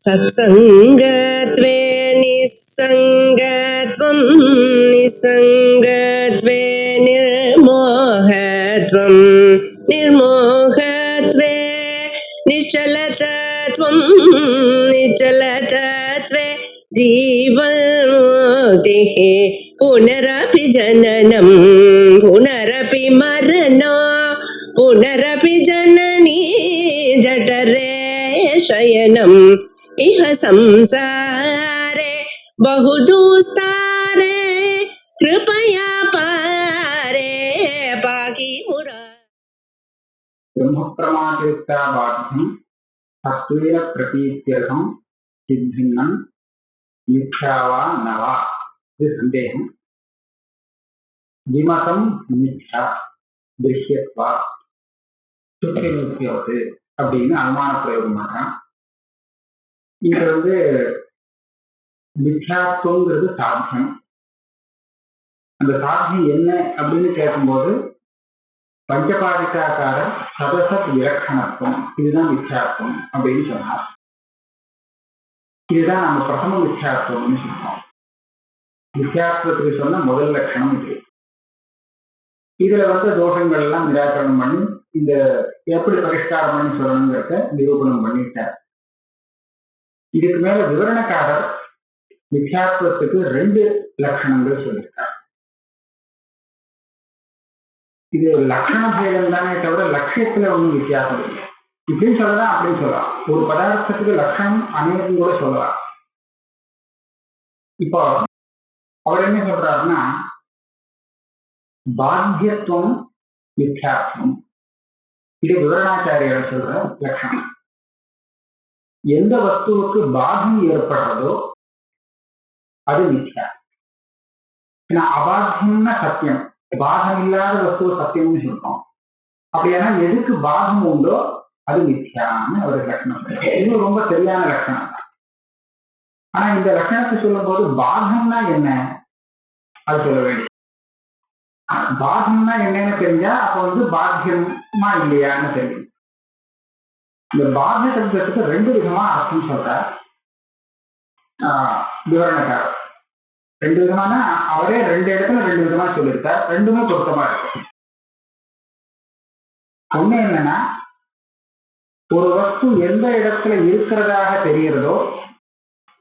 सत्सङ्गत्वे निस्सङ्गत्वं निस्सङ्गत्वे निर्मोहत्वं निर्मोहत्वे निश्चलतत्वं निश्चलतत्वे जीवन्मुक्तिः पुनरपि जननं पुनरपि मरणं पुनरपि जननी जठरे शयनम् इह संसारे बहुदुस्तारे कृपया पारे पाहि मुरारे। ब्रह्मप्रमादित्याबाध्यं तत्त्वेन प्रतीत्यर्थं सिद्धिन्नं मिथ्या वा न वा இது சந்தேகம். விமதம் மித்யா திருஷ்யத்வா சுத்திமுக்கியவது அப்படின்னு அனுமான பிரயோகம் பண்றான். இங்க மித்யாத்துவங்கிறது சாத்தியம். அந்த சாத்தியம் என்ன அப்படின்னு கேட்கும்போது பஞ்சபாதிகாக்கார சதசத் விலட்சணத்துவம், இதுதான் மித்யாத்துவம் அப்படின்னு சொன்னார். இதுதான் நம்ம பிரதம மித்யாத்துவம்னு சொல்றோம். மித்யாத்துவத்துக்கு சொன்ன முதல் லட்சணம் இது. இதுல தோஷங்கள் எல்லாம் நிராகரணம் பண்ணி இந்த எப்படி பரிஷ்காரம் பண்ணி சொல்லணுங்கிறத நிரூபணம் பண்ணிட்டார். இதுக்கு மேல விவரணக்காரர் மித்யாத்துவத்துக்கு 2 லட்சணங்கள் சொல்லியிருக்கார். இது லட்சண பேதம் தானே தவிர லட்சியத்துல ஒன்றும் வித்தியாசம் இல்லை. இப்படின்னு சொல்லலாம் அப்படின்னு சொல்லலாம். ஒரு பதார்த்தத்துக்கு லட்சணம் அநேகம் கூட சொல்லலாம். இப்போ அவர் என்ன சொல்றாருன்னா பாத்தியத்துவம் மித்யாத்துவம், இது விவரணாச்சாரியர் சொல்ற லட்சணம். எந்த வஸ்துவுக்கு பாகம் ஏற்படுறதோ அது மித்யா. ஏன்னா அபாத்தியம்னா சத்தியம், பாகம் இல்லாத வஸ்துவ சத்தியம்னு சொல்றோம். அப்படியானா எதுக்கு பாகம் உண்டோ அது மித்யான்னு அவர் லட்சணம். இது ரொம்ப சரியான லட்சணம். ஆனா இந்த லட்சணத்தை சொல்லும் போது பாகம்னா என்ன அது சொல்ல வேண்டும். பாகம்னா என்னன்னு தெரிஞ்சா அப்ப பாத்தியமா இல்லையான்னு தெரியும். இந்த பாத்திய சப்தத்துக்கு 2 விதமா அர்த்தம் சொல்றார் விவரணக்காரர். 2 விதமான அவரே 2 இடத்துல 2 விதமா சொல்லியிருக்கார். 2மே பொருத்தமா இருக்கு. ஒண்ணு என்னன்னா, ஒரு வஸ்து எந்த இடத்துல இருக்கிறதாக தெரிகிறதோ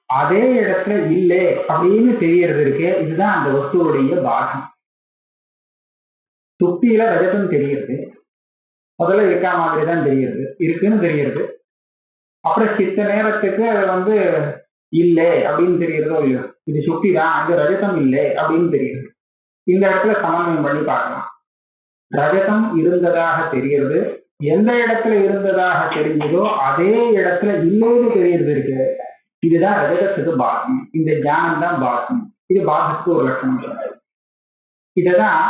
அதே இடத்துல இல்லை அப்படின்னு தெரியறது இருக்கு. இதுதான் அந்த வஸ்துவோடைய பாகம். சுத்தியில ரஜதம் தெரிகிறது, முதல்ல இருக்கா மாதிரி தான் தெரிகிறது, இருக்குன்னு தெரிகிறது. அப்புறம் சித்த நேரத்துக்கு அது இல்லை அப்படின்னு தெரிகிறதோ இல்லையோ, இது சுத்தி தான், அங்க ரஜதம் இல்லை அப்படின்னு தெரிகிறது. இந்த இடத்துல சமன்வயம் பண்ணி பார்க்கலாம். ரஜதம் இருந்ததாக தெரிகிறது, எந்த இடத்துல இருந்ததாக தெரிஞ்சதோ அதே இடத்துல இல்லைன்னு தெரியறது இருக்கு. இதுதான் ரஜதத்துக்கு பாகம். இந்த ஞானம் தான் பாகம். இது பாகத்துக்கு ஒரு லட்சணம் சொல்றாரு. இததான்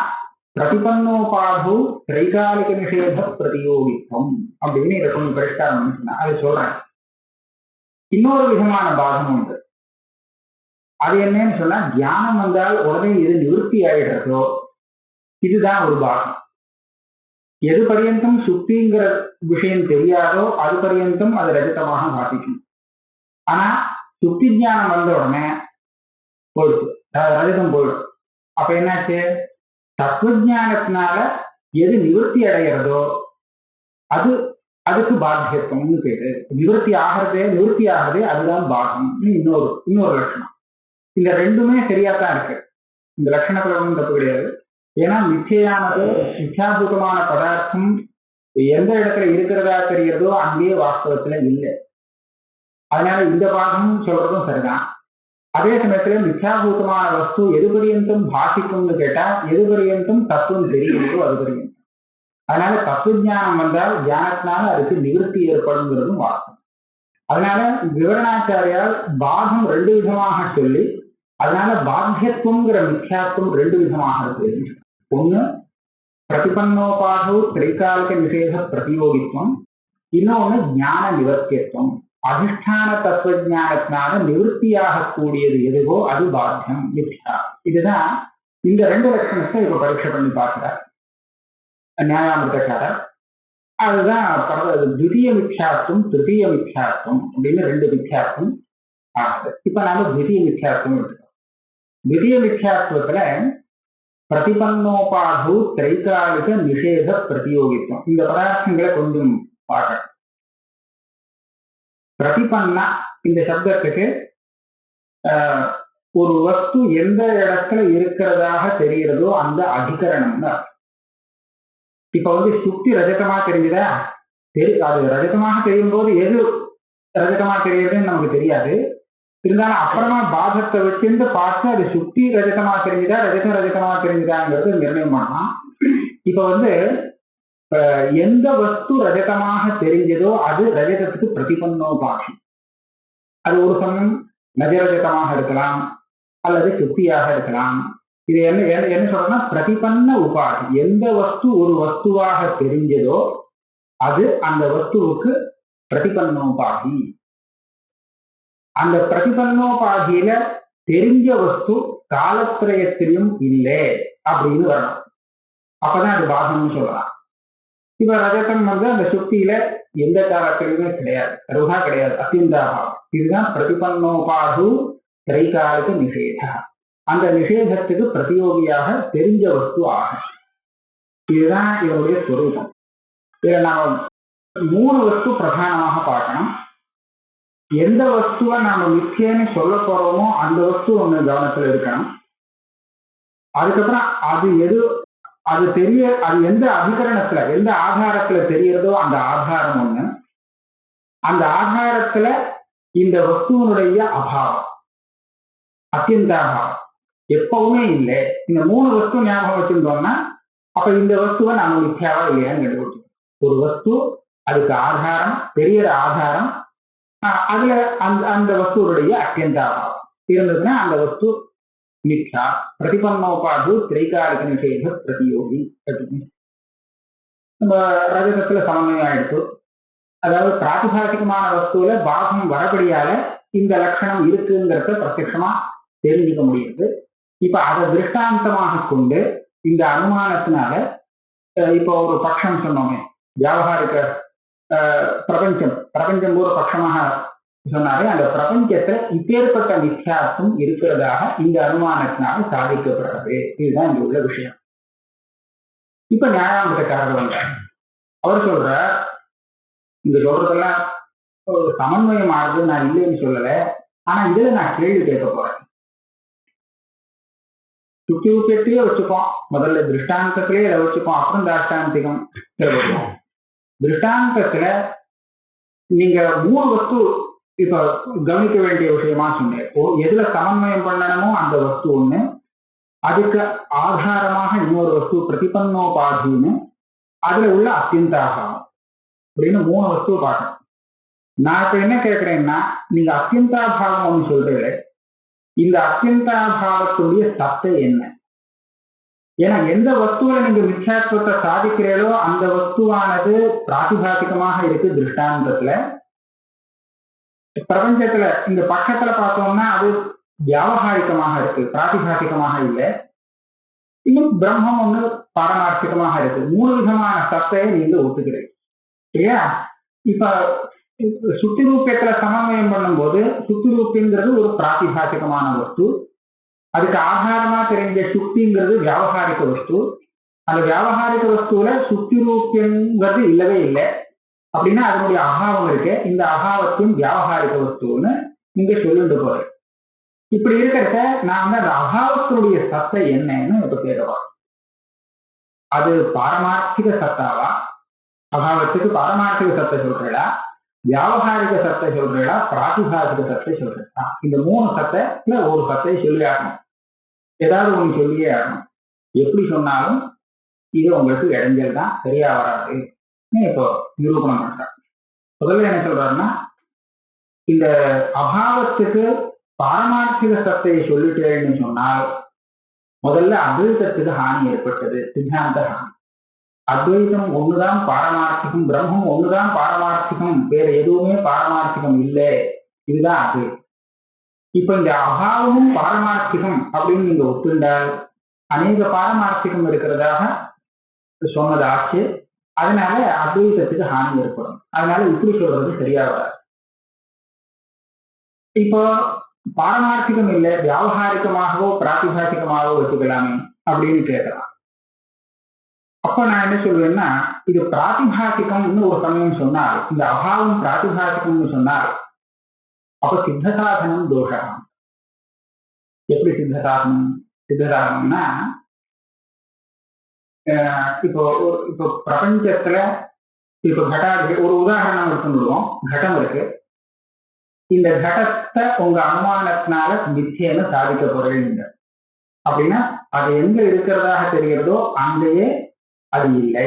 பிரதிபன்னோபாது திரைகாலிக நிஷேத பிரதியோகித்துவம் அப்படின்னு இதை கொஞ்சம் பரிஷ்காரம் பண்ணிச்சுன்னா அது சொல்றேன். இன்னொரு விதமான பாகம் உண்டு. அது என்னன்னு சொன்னா, தியானம் வந்தால் உடனே எது நிவர்த்தி ஆகிடுறதோ இதுதான் ஒரு பாகம். எது பரியந்தம் சுத்திங்கிற விஷயம் தெரியாதோ அது பரியந்தம் அது ரஜதமாக பாதிக்கும். ஆனா சுத்தி ஞானம் வந்த உடனே போயிடுச்சு, ரஜதம் போயிடும். அப்ப என்னாச்சு, தத்துவஞானத்தினால எது நிவர்த்தி அடைகிறதோ அதுக்கு பாத்தியத்துவம்னு பேரு. நிவர்த்தி ஆகிறதே அதுதான் பாகம். இன்னொரு லட்சணம். இந்த 2மே சரியாத்தான் இருக்கு. இந்த லட்சணத்துல ஒன்றும் தப்பு கிடையாது. ஏன்னா மிச்சையானது மிச்சாபூதமான பதார்த்தம் எந்த இடத்துல இருக்கிறதா தெரிகிறதோ அங்கேயே வாஸ்தவத்துல இல்லை. அதனால இந்த பாகம் சொல்றதும் சரிதான். அதே சமயத்துல மித்யாபூதமான வஸ்து எது பரியந்தம் பாசிக்கும்னு கேட்டா எது பரியந்தம் தத்துவம் தெரிகிறதோ அது பரியந்தம். அதனால தத்துவ ஞானம் வந்தால் தியானத்தினால அதுக்கு நிவர்த்தி ஏற்படுங்கிறதும் வாஸ்தவம். அதனால விவரணாச்சாரியால் பாகம் 2 விதமாக சொல்லி, அதனால பாத்தியத்துவங்கிற மித்யாத்துவம் 2 விதமாக இருக்கு. ஒண்ணு பிரதிபன்னோபாது திரைகாலிக நிஷேத பிரதியோகித்துவம், இன்னொன்னு ஞான நிவர்த்தியத்துவம். அதிஷ்டான தத்துவ ஞானத்தினால நிவர்த்தியாக கூடியது எதுவோ அது பாத்தியம் மித்யா. இதுதான் இந்த 2 லட்சணத்தை இப்ப பரீட்சை பண்ணி பார்க்கிறார் நியாயாமிர்தக்காரர். அதுதான் திவிதீய மித்யாத்வம் திருத்தீய மித்யாத்வம் அப்படின்னு ரெண்டு மித்யாத்வம் ஆகுது. இப்ப நாம திவிதீய மித்யாத்வம் எடுத்துக்கோம். திவிதீய மித்யாத்வத்துல பிரதிபன்னோபாது திரைகாலிக நிஷேத பிரதியோகித்துவம், இந்த பதார்த்தங்களை கொஞ்சம் பார்க்கணும். பிரதிபன்னா இந்த சப்தத்துக்கு ஒரு வஸ்து எந்த இடத்துல இருக்கிறதாக தெரிகிறதோ அந்த அதிகரணம் தான். இப்ப வந்து சுத்தி ரஜதமா தெரிஞ்சுதா, அது ரஜதமாக தெரியும் போது எது ரஜதமா தெரியுதுன்னு நமக்கு தெரியாது. இருந்தாலும் அப்புறமா பாதத்தை வச்சிருந்து பார்த்து அது சுத்தி ரஜதமா தெரிஞ்சுதா ரஜதமா தெரிஞ்சுதாங்கிறது நிர்ணயம் பண்ணலாம். இப்ப வந்து எந்த வஸ்து ரஜதமாக தெரிஞ்சதோ அது ரஜதத்துக்கு பிரதிபன்னோபாதி. அது ஒரு சமயம் நஜரஜதமாக இருக்கலாம் அல்லது சுத்தியாக இருக்கலாம். இது என்ன சொல்றதுன்னா பிரதிபன்ன உபாதி. எந்த வஸ்து ஒரு வஸ்துவாக தெரிஞ்சதோ அது அந்த வஸ்துவுக்கு பிரதிபன்னோபாதி. அந்த பிரதிபன்னோபாதியில தெரிஞ்ச வஸ்து காலத்திரயத்திலும் இல்லை அப்படின்னு வரணும். அப்பதான் அது பாதம்னு சொல்லலாம். இப்ப ரஜதம் வந்து அந்த சுத்தியில எந்த காலத்திலுமே கிடையாது, ருகா கிடையாது, அத்தியந்தாபாவம். இதுதான் பிரதிபன்னோபாது திரைகாலிக நிஷேத. அந்த நிஷேதத்துக்கு பிரதியோகியாக தெரிஞ்ச வஸ்து ஆகும். இதுதான் இதனுடைய ஸ்வரூபம். இதுல நாம 3 வஸ்து பிரதானமாக பார்க்கணும். எந்த வஸ்துவை நாம மித்தியன்னு சொல்ல போறோமோ அந்த வஸ்து ஒண்ணு கவனத்துல இருக்கணும். அதுக்கப்புறம் அது எந்த அதிகரணத்துல எந்த ஆதாரத்துல தெரியறதோ அந்த ஆதாரம் ஒண்ணு. அந்த ஆதாரத்துல இந்த வஸ்துவனுடைய அபாவம், அத்தியந்தாபாவம் எப்பவுமே இல்லை. இந்த 3 வஸ்து ஞாபகம் வச்சிருந்தோம்னா அப்ப இந்த வஸ்துவை நாம மித்யாவா இல்லையான்னு கண்டுபிடிச்சோம். ஒரு வஸ்து, அதுக்கு ஆதாரம், தெரியற ஆதாரம், அதுல அந்த வஸ்துவனுடைய அத்தியந்தாபாவம் இருந்ததுன்னா அந்த வஸ்து மித்யா. பிரதிபன்னோபாது திரைகாலிக நிஷேத பிரதியோகி. நம்ம ரஜதத்துல சமன்வயம் ஆயிடுச்சு. அதாவது பிராதிபாசிகமான வஸ்துவில பாகம் வரபடியால இந்த லட்சணம் இருக்குங்கிறத பிரத்யட்சமா தெரிஞ்சுக்க முடியுது. இப்ப அதை திருஷ்டாந்தமாக கொண்டு இந்த அனுமானத்தினால இப்போ ஒரு பட்சம் சொன்னோமே, வியாவகாரிக பிரபஞ்சம் ஒரு பட்சமாக சொன்னாலே அந்த பிரபஞ்சத்துல இப்பேற்பட்ட மித்யாத்வம் இருக்கிறதாக இந்த அனுமானத்தினால சாதிக்கப்படுறது. இதுதான் இங்க உள்ள விஷயம். இப்ப நியாயாந்தக்காரர் வந்தார். அவர் சொல்ற இந்த சொல்றதெல்லாம் ஒரு சமன்வயம் ஆகுது, நான் இல்லைன்னு சொல்லல. ஆனா இதுல நான் கேள்வி கேட்க போறேன். சுத்தி உத்தியே வச்சுப்போம், முதல்ல திருஷ்டாந்தத்திலே இதை வச்சுப்போம், அப்புறம் தாஷ்டாந்திகம் வருவோம். திருஷ்டாந்தத்துல நீங்க 3 வஸ்து இப்ப கவனிக்க வேண்டிய விஷயமா சொன்னேன். எதுல சமன்வயம் பண்ணணுமோ அந்த வஸ்து ஒண்ணு, அதுக்கு ஆதாரமாக இன்னொரு வஸ்து பிரதிபன்னோபாதின்னு, அதுல உள்ள அத்தியந்தாபாவம் அப்படின்னு 3 வஸ்துவை பார்க்கணும். நான் இப்ப என்ன கேட்கிறேன்னா, நீங்க அத்தியந்தாபாவம் ஒண்ணு சொல்றீங்களே, இந்த அத்தியந்தாபாவத்துடைய சத்தை என்ன? ஏன்னா எந்த வஸ்துவில நீங்க மித்யாத்வத்தை சாதிக்கிறீங்களோ அந்த வஸ்துவானது பிராதிபாசிகமாக இருக்கு திருஷ்டாந்தத்துல. பிரபஞ்சத்துல இந்த பட்சத்துல பார்த்தோம்னா அது வியாவகாரிகமாக இருக்கு, பிராதிபாசிகமாக இல்லை. இன்னும் பிரம்மம் ஒண்ணு பாரமார்த்திகமாக இருக்கு. 3 விதமான சத்தையை நீங்க ஒத்துக்கிறீங்க இல்லையா? இப்ப சுத்தி ரூபத்துல சமன்வயம் பண்ணும்போது சுத்தி ரூபிங்கிறது ஒரு பிராதிபாசிகமான வஸ்து, அதுக்கு ஆதாரமா தெரிஞ்ச சுக்திங்கிறது வியாவகாரிக வஸ்து. அந்த வியாவகாரிக வஸ்துல சுத்தி ரூபியங்கிறது இல்லவே இல்லை. அப்படின்னா அதனுடைய அபாவம் இருக்கு. இந்த அபாவத்தின் வியாவகாரிக வஸ்துன்னு நீங்க சொல்லிட்டு போறேன். இப்படி இருக்கிறத நான் வந்து அந்த அபாவத்தினுடைய சத்தை என்னன்னு இப்ப கேட்கலாம். அது பாரமார்த்திக சத்தாவா? அபாவத்துக்கு பாரமார்த்திக சத்தை சொல்றா, வியாவகாரிக சத்தை சொல்றா, பிராதிபாசிக சத்தை சொல்றா? இந்த 3 சத்தைல ஒரு சத்தை சொல்லி ஆகணும். ஏதாவது ஒண்ணு சொல்லியே ஆகணும். எப்படி சொன்னாலும் இது உங்களுக்கு இடைஞ்சல் தான், சரியா வராது. இப்போ நிரூபணம் பண்றாங்க. முதல்ல என்ன சொல்றாருன்னா, இந்த அபாவத்துக்கு பாரமார்த்திக சத்தையை சொல்லிட்டேன்னு சொன்னால் முதல்ல அத்வைதத்துக்கு ஹானி ஏற்பட்டது, சித்தாந்த ஹானி. அத்வைதம் ஒண்ணுதான் பாரமார்த்திகம், பிரம்மம் ஒண்ணுதான் பாரமார்த்திகம், வேற எதுவுமே பாரமார்த்திகம் இல்லை. இதுதான் அத்வைதம். இப்ப இந்த அபாவமும் பாரமார்த்திகம் அப்படின்னு நீங்க ஒத்துண்டால் அநேக பாரமார்த்திகம் இருக்கிறதாக சொன்னதாச்சு. அதனால அத்வைதத்துக்கு ஹானி ஏற்படும். அதனால இப்படி சொல்றது சரியா வராது. இப்போ பாரமார்த்திகம் இல்லை, வியாவகாரிகமாகவோ பிராத்திபாசிகமாகவோ வச்சுக்கலாமே அப்படின்னு கேட்கலாம். அப்ப நான் என்ன சொல்வேன்னா, இது பிராத்திபாசிகம்னு ஒரு சமயம் சொன்னால், இந்த அபாவம் பிராத்திபாசிகம்னு சொன்னால், அப்ப சித்தசாதனம் தோஷம். எப்படி சித்தசாதனம்? சித்தசாதனம்னா இப்போ இப்போ பிரபஞ்சத்துல இப்போ கட்டாதி ஒரு உதாரணம் எடுத்துடுவோம். கட்டம் இருக்கு. இந்த கடத்தை உங்க அனுமானத்தினால மித்தியன்னு சாதிக்க போறீங்க அப்படின்னா, அது எங்க இருக்கிறதாக தெரிகிறதோ அங்கேயே அது இல்லை,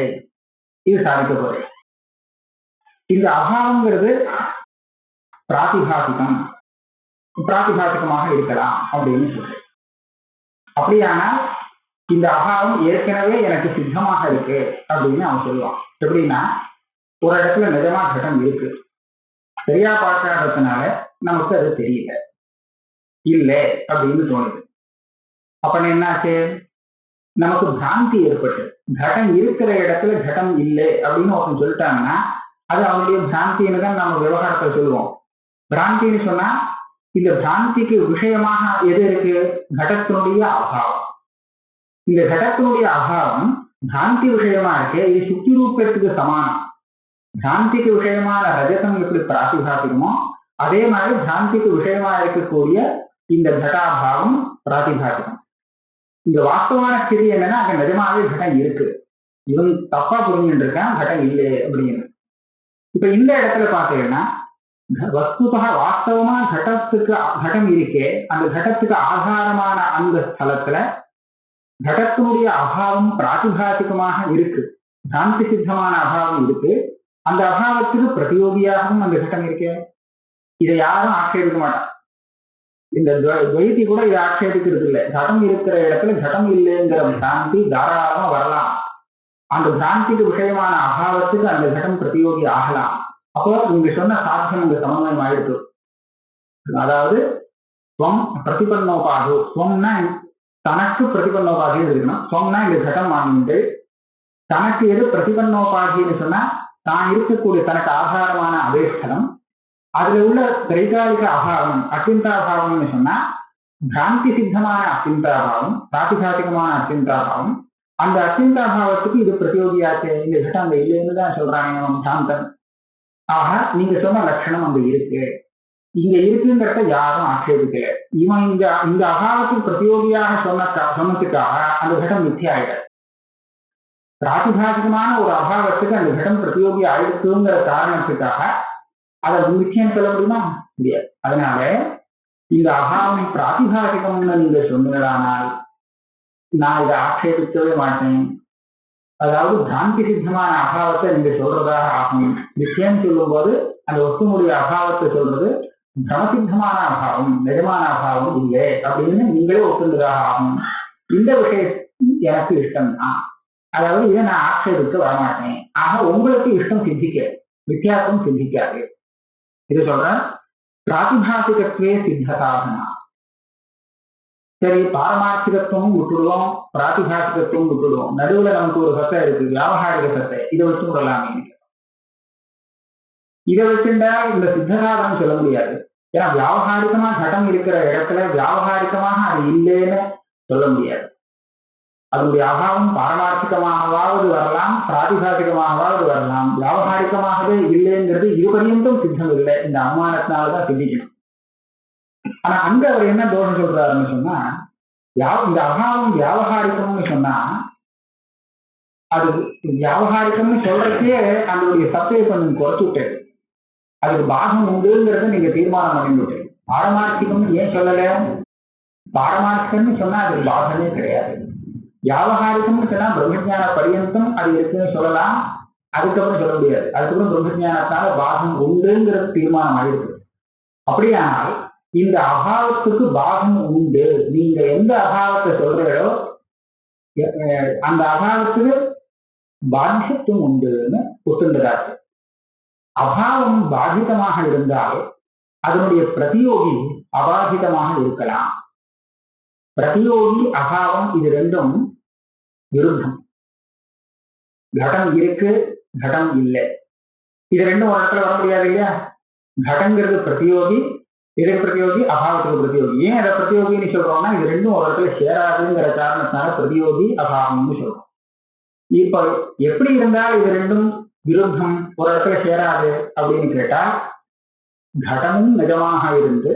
இது சாதிக்க போறேன். இந்த அபாவங்கிறது பிராத்திபாசிகமாக இருக்கலாம் அப்படின்னு சொல்றேன். அப்படியானால் இந்த அபாவம் ஏற்கனவே எனக்கு சித்தமாக இருக்கு அப்படின்னு அவன் சொல்லுவான். எப்படின்னா, ஒரு இடத்துல நிஜமா கட்டம் இருக்கு, சரியா பார்க்காததுனால நமக்கு அது தெரியல, இல்லை அப்படின்னு தோணுது. அப்ப என்னாச்சு, நமக்கு பிராந்தி ஏற்பட்டு கடம் இருக்கிற இடத்துல கடம் இல்லை அப்படின்னு ஒருத்தன் சொல்லிட்டாங்கன்னா அது அவனுடைய பிராந்தின்னு தான் நம்ம விவகாரத்தை சொல்லுவோம். பிராந்தின்னு சொன்னா இந்த பிராந்திக்கு விஷயமாக எது இருக்கு? கடத்தினுடைய அபாவம். இந்த கடத்தினுடைய அபாவம் பிராந்தி விஷயமா இருக்கு. இது சுத்தி ரூபத்துக்கு சமானம். பிராந்திக்கு விஷயமான ரஜதம் எப்படி பிராத்திபாசிகமோ அதே மாதிரி பிராந்திக்கு விஷயமா இருக்கக்கூடிய இந்த கட்டாபாவம் பிராத்திபாசிகம். இந்த வாஸ்தவான ஸ்திதி என்னன்னா, அங்க நிஜமாவே கட்டம் இருக்கு, இவன் தப்பா புரிஞ்சுட்டு இருக்கான், கட்டம் இல்லை அப்படின்னு. இப்ப இந்த இடத்துல பாத்தீங்கன்னா, வஸ்துதா வாஸ்தவமா கட்டம் இருக்கே, அந்த கடத்துக்கு ஆதாரமான அந்த ஸ்தலத்துல கடத்தினுடைய அபாவம் பிராத்திபாசிகமாக இருக்கு, பிராந்தி சித்தமான அபாவம் இருக்கு. அந்த அபாவத்துக்கு பிரதியோகியாகவும் அந்த கட்டம் இருக்கு. இதை யாரும் ஆட்சேபிக்க மாட்டான். இந்த துவைத்தி கூட இதை ஆட்சேபிக்கிறது இல்லை. கடம் இருக்கிற இடத்துல கடம் இல்லைங்கிற பிராந்தி தாராளமா வரலாம். அந்த பிராந்திக்கு விஷயமான அபாவத்துக்கு அந்த கடம் பிரதியோகி ஆகலாம். அப்போ நீங்க சொன்ன சாத்தியம் இந்த சமன்வயம் ஆயிடுச்சு. அதாவது ஸ்வம் பிரதிபன்னோபாது, ஸ்வம்னா தனக்கு பிரதிபன்னோபாதின்னு இருக்கணும். ஸ்வம்னா இந்த கடம் வாங்கிட்டு தனக்கு எது பிரதிபன்னோபாதின்னு சொன்னா தான் இருக்கக்கூடிய தனக்கு ஆதாரமான அவேஷ்டனம், அதுல உள்ள திரைகாலிக அபாவம் அத்தியந்தாபாவம்னு சொன்னா பிராந்தி சித்தமான அத்தியந்தாபாவம், பிராத்திபாசிகமான அத்தியந்தாபாவம். அந்த அத்தியந்தாபாவத்துக்கு இது பிரதியோகியாச்சு. இந்த கட்டம் அங்க இல்லைன்னு தான் சொல்றாங்க நம்ம சாந்தன். ஆக நீங்க சொன்ன லட்சணம் அங்க இருக்கு, இங்க இருக்குங்கிறத யாரும் ஆட்சேபிக்கல. இவன் இந்த அபாவத்துக்கு பிரதியோகியாக சொன்னதுக்காக அந்த கட்டம் மித்தியாயிட. பிராத்திபாசிகமான ஒரு அபாவத்துக்கு அந்த கட்டம் பிரதியோகி ஆயிடுச்சுங்கிற காரணத்துக்காக அதை மித்தியம் சொல்ல முடியுமா? முடியாது. அதனால இந்த அபாவம் பிராத்திபாசிகம்னு நீங்க சொன்னீங்களானால் நான் இதை ஆட்சேபிக்கவே மாட்டேன். அதாவது பிராந்தி சித்தமான அபாவத்தை நீங்க சொல்றதாக ஆகும். விஷயம் சொல்லும் போது அந்த வஸ்துனுடைய அபாவத்தை சொல்றது பிரமசித்தமான அபாவம், நிஜமான அபாவம் இல்லை அப்படின்னு நீங்களே ஒத்துந்ததாக ஆகும். இந்த விஷயம் எனக்கு இஷ்டம் தான், அதாவது இதை நான் ஆட்சேபிக்க வரமாட்டேன். ஆக உங்களுக்கு இஷ்டம் சித்திக்க, வித்தியாசம் சித்திக்காது. இது சொல்றேன். பிராத்திபாசிகத்துவே சித்த சாதனா. சரி, பாரமார்த்திகத்துவம் விட்டுடுவோம், பிராத்திபாசிகத்துவம் விட்டுடுவோம். நடுவுல நமக்கு ஒரு சத்தை இருக்கு, வியாவகாரிக சத்தை. இதை வச்சு விடலாமே. இதை வச்சுட்டா இந்த சித்தசாதனம் சொல்ல முடியாது. ஏன்னா வியாவகாரிகமா கட்டம் இருக்கிற இடத்துல வியாவகாரிகமாக அது இல்லைன்னு சொல்ல முடியாது. அதனுடைய அபாவம் பாரமார்த்திகமாகவாவது வரலாம், பிராத்திபாசிகமாகவாவது வரலாம். வியாவகாரிகமாகவே இல்லைங்கிறது இருபரியந்தும் சித்தம் இல்லை. இந்த அனுமானத்தினாலதான் சித்திக்கணும். ஆனா அங்க அவர் என்ன தோஷம் சொல்றாருன்னு சொன்னா, இந்த அபாவம் வியாவகாரிகம்னு சொன்னா அது வியாவகாரிகம்னு சொல்றதே அதனுடைய சத்தையை கொஞ்சம் குறைச்சு விட்டது. அதுக்கு பாகம் உண்டுங்கிறத நீங்க தீர்மானம் பண்ணிவிட்டு பாரமார்த்திகம்னு ஏன் சொல்லல? பாரமார்த்திகம்னு சொன்னா அதுக்கு பாகமே கிடையாது. வியாவகாரிகம்னு சொன்னா பிரம்மஜான பரியந்தம் அது இருக்குன்னு சொல்லலாம், அதுக்கப்புறம் சொல்ல முடியாது. அதுக்கப்புறம் பிரம்மஜானத்தால பாகம் உண்டுங்கிறது தீர்மானம் ஆயிருக்கு. அப்படியானால் இந்த அபாவத்துக்கு பாகம் உண்டு. நீங்க எந்த அபாவத்தை சொல்றீங்களோ அந்த அபாவத்துக்கு பாத்தியத்துவம் உண்டுன்னு ஒத்துங்கிறாரு. அபாவம் பாதிதமாக இருந்தால் அதனுடைய பிரதியோகி அபாதிதமாக இருக்கலாம். பிரதியோகி அபாவம் இது ரெண்டும் விருத்தம். கடம் இருக்கு, கடம் இல்லை. இது ரெண்டும் ஒரு இடத்துல வர முடியாது இல்லையா? கடங்கிறது பிரதியோகி, எதுக்கு பிரதியோகி? அபாவத்துக்கு பிரதியோகி. ஏன் அதை பிரதியோகின்னு சொல்றோம்னா இது ரெண்டும் ஒரு இடத்துல சேராதுங்கிற காரணத்தினால பிரதியோகி அபாவம்னு சொல்றோம். இப்ப எப்படி இருந்தால் இது ரெண்டும் விருத்தம் ஒரு இடத்துல சேராது அப்படின்னு கேட்டா, கடமும் நிஜமாக இருந்து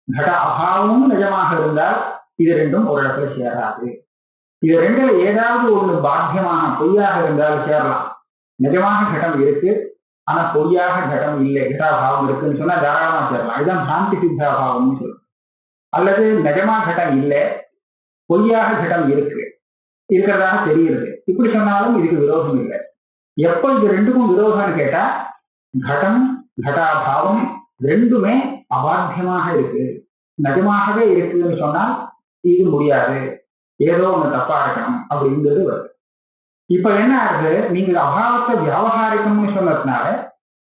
கட அபாவமும் நிஜமாக இருந்தால் இது ரெண்டும் ஒரு இடத்துல சேராது. இது ரெண்டுல ஏதாவது ஒண்ணு பாத்தியமாக பொய்யாக இருந்தால் சேரலாம். நிஜமாக கடம் இருக்கு ஆனா பொய்யாக கடம் இல்லை, கடாபாவம் இருக்குன்னு சொன்னா தாராளமா சேரலாம். இதுதான் பிராந்தி சித்தாபாவம்னு சொல்றோம். அல்லது நிஜமா கடம் இல்லை, பொய்யாக கடம் இருக்கு, இருக்கிறதாக தெரியுது, இப்படி சொன்னாலும் இதுக்கு விரோதம் இல்லை. எப்ப இது ரெண்டுக்கும் விரோதம்னு கேட்டா, கடம் கடாபாவம் ரெண்டுமே அபாத்தியமாக இருக்கு, நிஜமாகவே இருக்குன்னு சொன்னால் இது முடியாது, ஏதோ ஒண்ணு தப்பா இருக்கணும் அப்படிங்கிறது வருது. இப்ப என்ன ஆகுது, நீங்க அபாவத்தை வியாபகாரிக்கம்னு சொன்னதுனால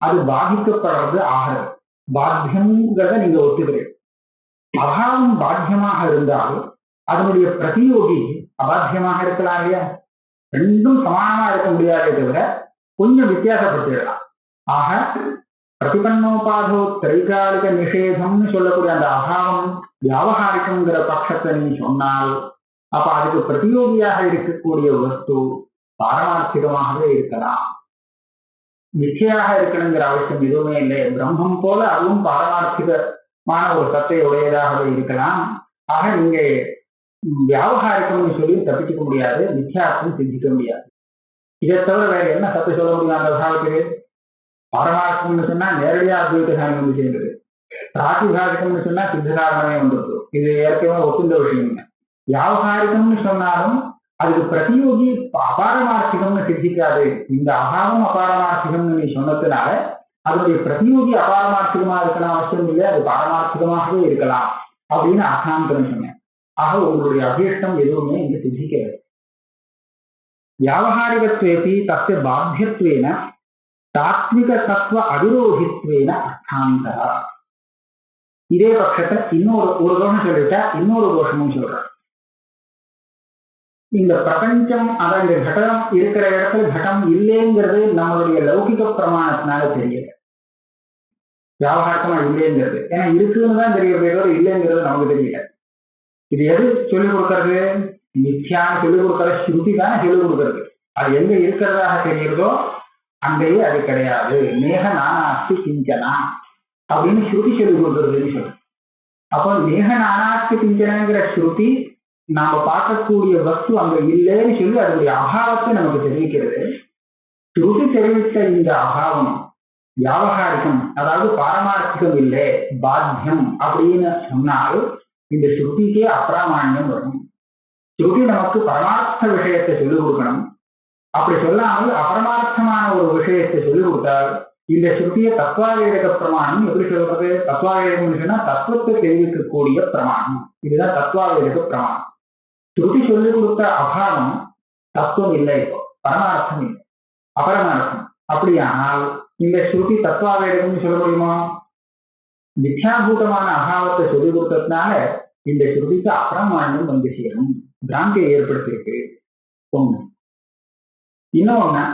அது பாதிக்கப்படுறது ஆகிறது. பாத்தியம்ங்கிறத நீங்க ஒத்துக்கிறீங்க. அபாவம் பாத்தியமாக இருந்தாலும் அதனுடைய பிரதியோகி அபாத்தியமாக இருக்கலாம் இல்லையா? ரெண்டும் சமானமா இருக்க முடியாதே தவிர கொஞ்சம் வித்தியாசப்பட்டுடலாம். ஆக பிரதிபன்னோபாதோ திரைகாலிக நிஷேதம்னு சொல்லக்கூடிய அந்த அபாவம் வியாபகாரிக்கம்ங்கிற பட்சத்தை நீ சொன்னால் அப்ப அதுக்கு பிரதியோகியாக இருக்கக்கூடிய வஸ்து பாரமார்த்திகமாகவே இருக்கலாம், மிச்சையாக இருக்கணுங்கிற அவசியம் எதுவுமே இல்லை. பிரம்மம் போல அதுவும் பாரமார்த்திகமான ஒரு சத்தை உடையதாகவே இருக்கலாம். ஆக நீங்க வியாபகாரிக்கம்னு சொல்லி தப்பிச்சுக்க முடியாது, மித்யார்த்தம் சிந்திக்க முடியாது. இதை தவிர வேற என்ன சத்தை சொல்ல முடியும் அந்த பாவத்துக்கு? பாரமார்த்திகம்னு சொன்னா நேரடியா அத்வைத சாமி வந்து சேர்ந்தது, பிராதிபாதிகம்னு சொன்னா சித்தசாரணமே வந்துருக்கு. இது ஏற்கனவே ஒத்துந்த விஷயம். வியாபகாரிகம்னு சொன்னாலும் அதுக்கு பிரதியோகி அபாரமார்த்திகம்னு சித்திக்காது. இந்த அபாவம் அபாரமார்த்திகம்னு நீ சொன்னதுனால அதனுடைய பிரதியோகி அபாரமார்த்திகமா இருக்கலாம் அவசியம் இல்லை, அது பாரமார்த்திகமாகவே இருக்கலாம் அப்படின்னு அர்த்தாந்தரம் சொன்னேன். ஆக உங்களுடைய அபீஷ்டம் எதுவுமே இங்க சித்திக்கிறது. வியாபகாரிகத்வேபி தஸ்ய பாத்தியத்வேன தாத்விக தத்துவ அவிரோதித்வேன அர்த்தாந்தரா. இதே பட்சத்தை ஒரு தோஷம் சொல்லிட்டா இன்னொரு தோஷமும் சொல்றேன். இந்த பிரபஞ்சம் அதான் இந்த கடம் இருக்கிற இடத்துல கடம் இல்லைங்கிறது நம்மளுடைய லௌகிக பிரமாணத்தினால தெரியல, வியாபகாரமா இல்லைங்கிறது. ஏன்னா இருக்குன்னு தான் தெரியறதோ இல்லைங்கிறது நமக்கு தெரியல. இது எது சொல்லிக் கொடுக்கறது? மித்யான்னு சொல்லிக் கொடுக்கற ஸ்ருதி தானே சொல்லிக் கொடுக்கறது. அது எங்க இருக்கிறதாக தெரிகிறதோ அங்கேயே அது கிடையாது. நேக நானாஸ்தி கிஞ்சனா அப்படின்னு ஸ்ருதி சொல்லிக் கொடுக்கறதுன்னு சொல்றேன். அப்போ நேக நானாஸ்தி கிஞ்சனங்கிற ஸ்ருதி நாம பார்க்கக்கூடிய வஸ்து அங்க இல்லைன்னு சொல்லி அதனுடைய அபாவத்தை நமக்கு தெரிவிக்கிறது. ஸ்ருதி தெரிவித்த இந்த அபாவம் வியாபகாரிகம், அதாவது பாரமார்த்திகம் இல்லை, பாத்தியம் அப்படின்னு சொன்னால் இந்த ஸ்ருதிக்கே அப்பிராமான்யம் வரும். ஸ்ருதி நமக்கு பரமார்த்த விஷயத்தை சொல்லிக் கொடுக்கணும். அப்படி சொல்லாமல் அபரமார்த்தமான ஒரு விஷயத்தை சொல்லிக் கொடுத்தால் இந்த ஸ்ருதிய தத்வாவேதக பிரமாணம் எப்படி சொல்றது? தத்வாவேதம் சொன்னா தத்துவத்தை தெரிவிக்கக்கூடிய பிரமாணம், இதுதான் தத்வாவேதக பிரமாணம். ஸ்ருதி சொல்லிக் கொடுத்த அபாவம் தத்துவம் இல்லை, இப்போ பரமார்த்தம் இல்லை, அபரமார்த்தம். அப்படியானால் இந்த ஸ்ருதி தத்வாவேதம்னு சொல்ல முடியுமா? மித்யாபூதமான அபாவத்தை சொல்லிக் கொடுத்ததுனால இந்த ஸ்ருதிக்கு அப்பிரமாண்யம் வந்து சேரும், பிராந்தியை ஏற்படுத்தியிருக்கு ஒண்ணு. இன்னொன்னு,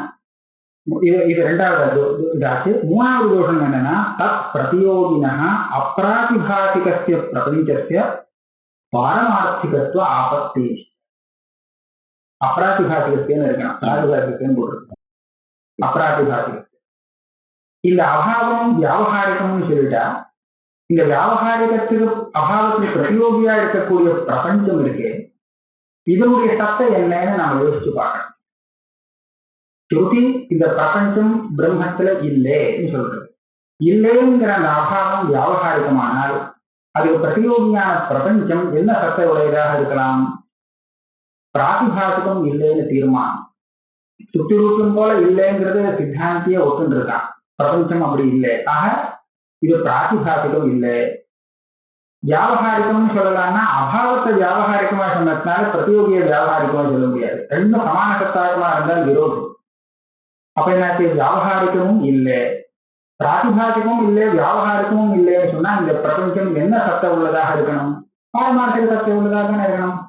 இது ரெண்டாவது இதாச்சு. மூணாவது தோஷம் என்னன்னா, தத் பிரதியோகினா அப்பிராதிபாசிகஸ்ய பிரபஞ்சஸ்ய பாரமார்த்திகத்துவ ஆபத்தி. அப்பிராதிபாசிகத்தின்னு இருக்கணும், பிராதிபாசிகத்தின்னு போட்டிருக்கோம். அப்பிராதிபாசிகத்து இந்த அபாவம் வியாபகாரிகம்னு சொல்லிட்டா, இந்த வியாபகாரிகத்துக்கு அபாவத்துக்கு பிரதியோகியா இருக்கக்கூடிய பிரபஞ்சம் இருக்கு, இதனுடைய சத்தை என்னன்னு நாம யோசிச்சு பார்க்கணும். ஸ்ருதி இந்த பிரபஞ்சம் பிரம்மத்துல இல்லைன்னு சொல்றது. இல்லைங்கிற அந்த அபாவம் வியாபகாரிகமானால் அதுக்கு பிரதியோகியான பிரபஞ்சம் என்ன சத்தை உடையதாக இருக்கலாம்? பிராதிபாசிகம் இல்லைன்னு தீர்மானம். சுத்தி ரூபம் போல இல்லைங்கிறது சித்தாந்திய ஒத்துன்னு இருக்கான். பிரபஞ்சம் அப்படி இல்லை, ஆக இது பிராதிபாசிகம் இல்லை. வியாபகாரிகம்னு சொல்லலாம்னா அபாவத்தை வியாபகாரிகமா சொன்னதுனால பிரதியோகிய வியாபகாரிகமா சொல்ல முடியாது. ரெண்டும் சமான சத்தாகமா இருந்தால் விரோதம். அப்ப என்னாச்சு? வியாபகாரிகமும் இல்லை, பிராதிபாசிகமும் இல்லை, வியாபகாரிகமும் இல்லைன்னு சொன்னா இந்த பிரபஞ்சம் என்ன சத்தை உள்ளதாக இருக்கணும்? பாரமார்த்திக சத்தை உள்ளதாக தானே இருக்கணும்.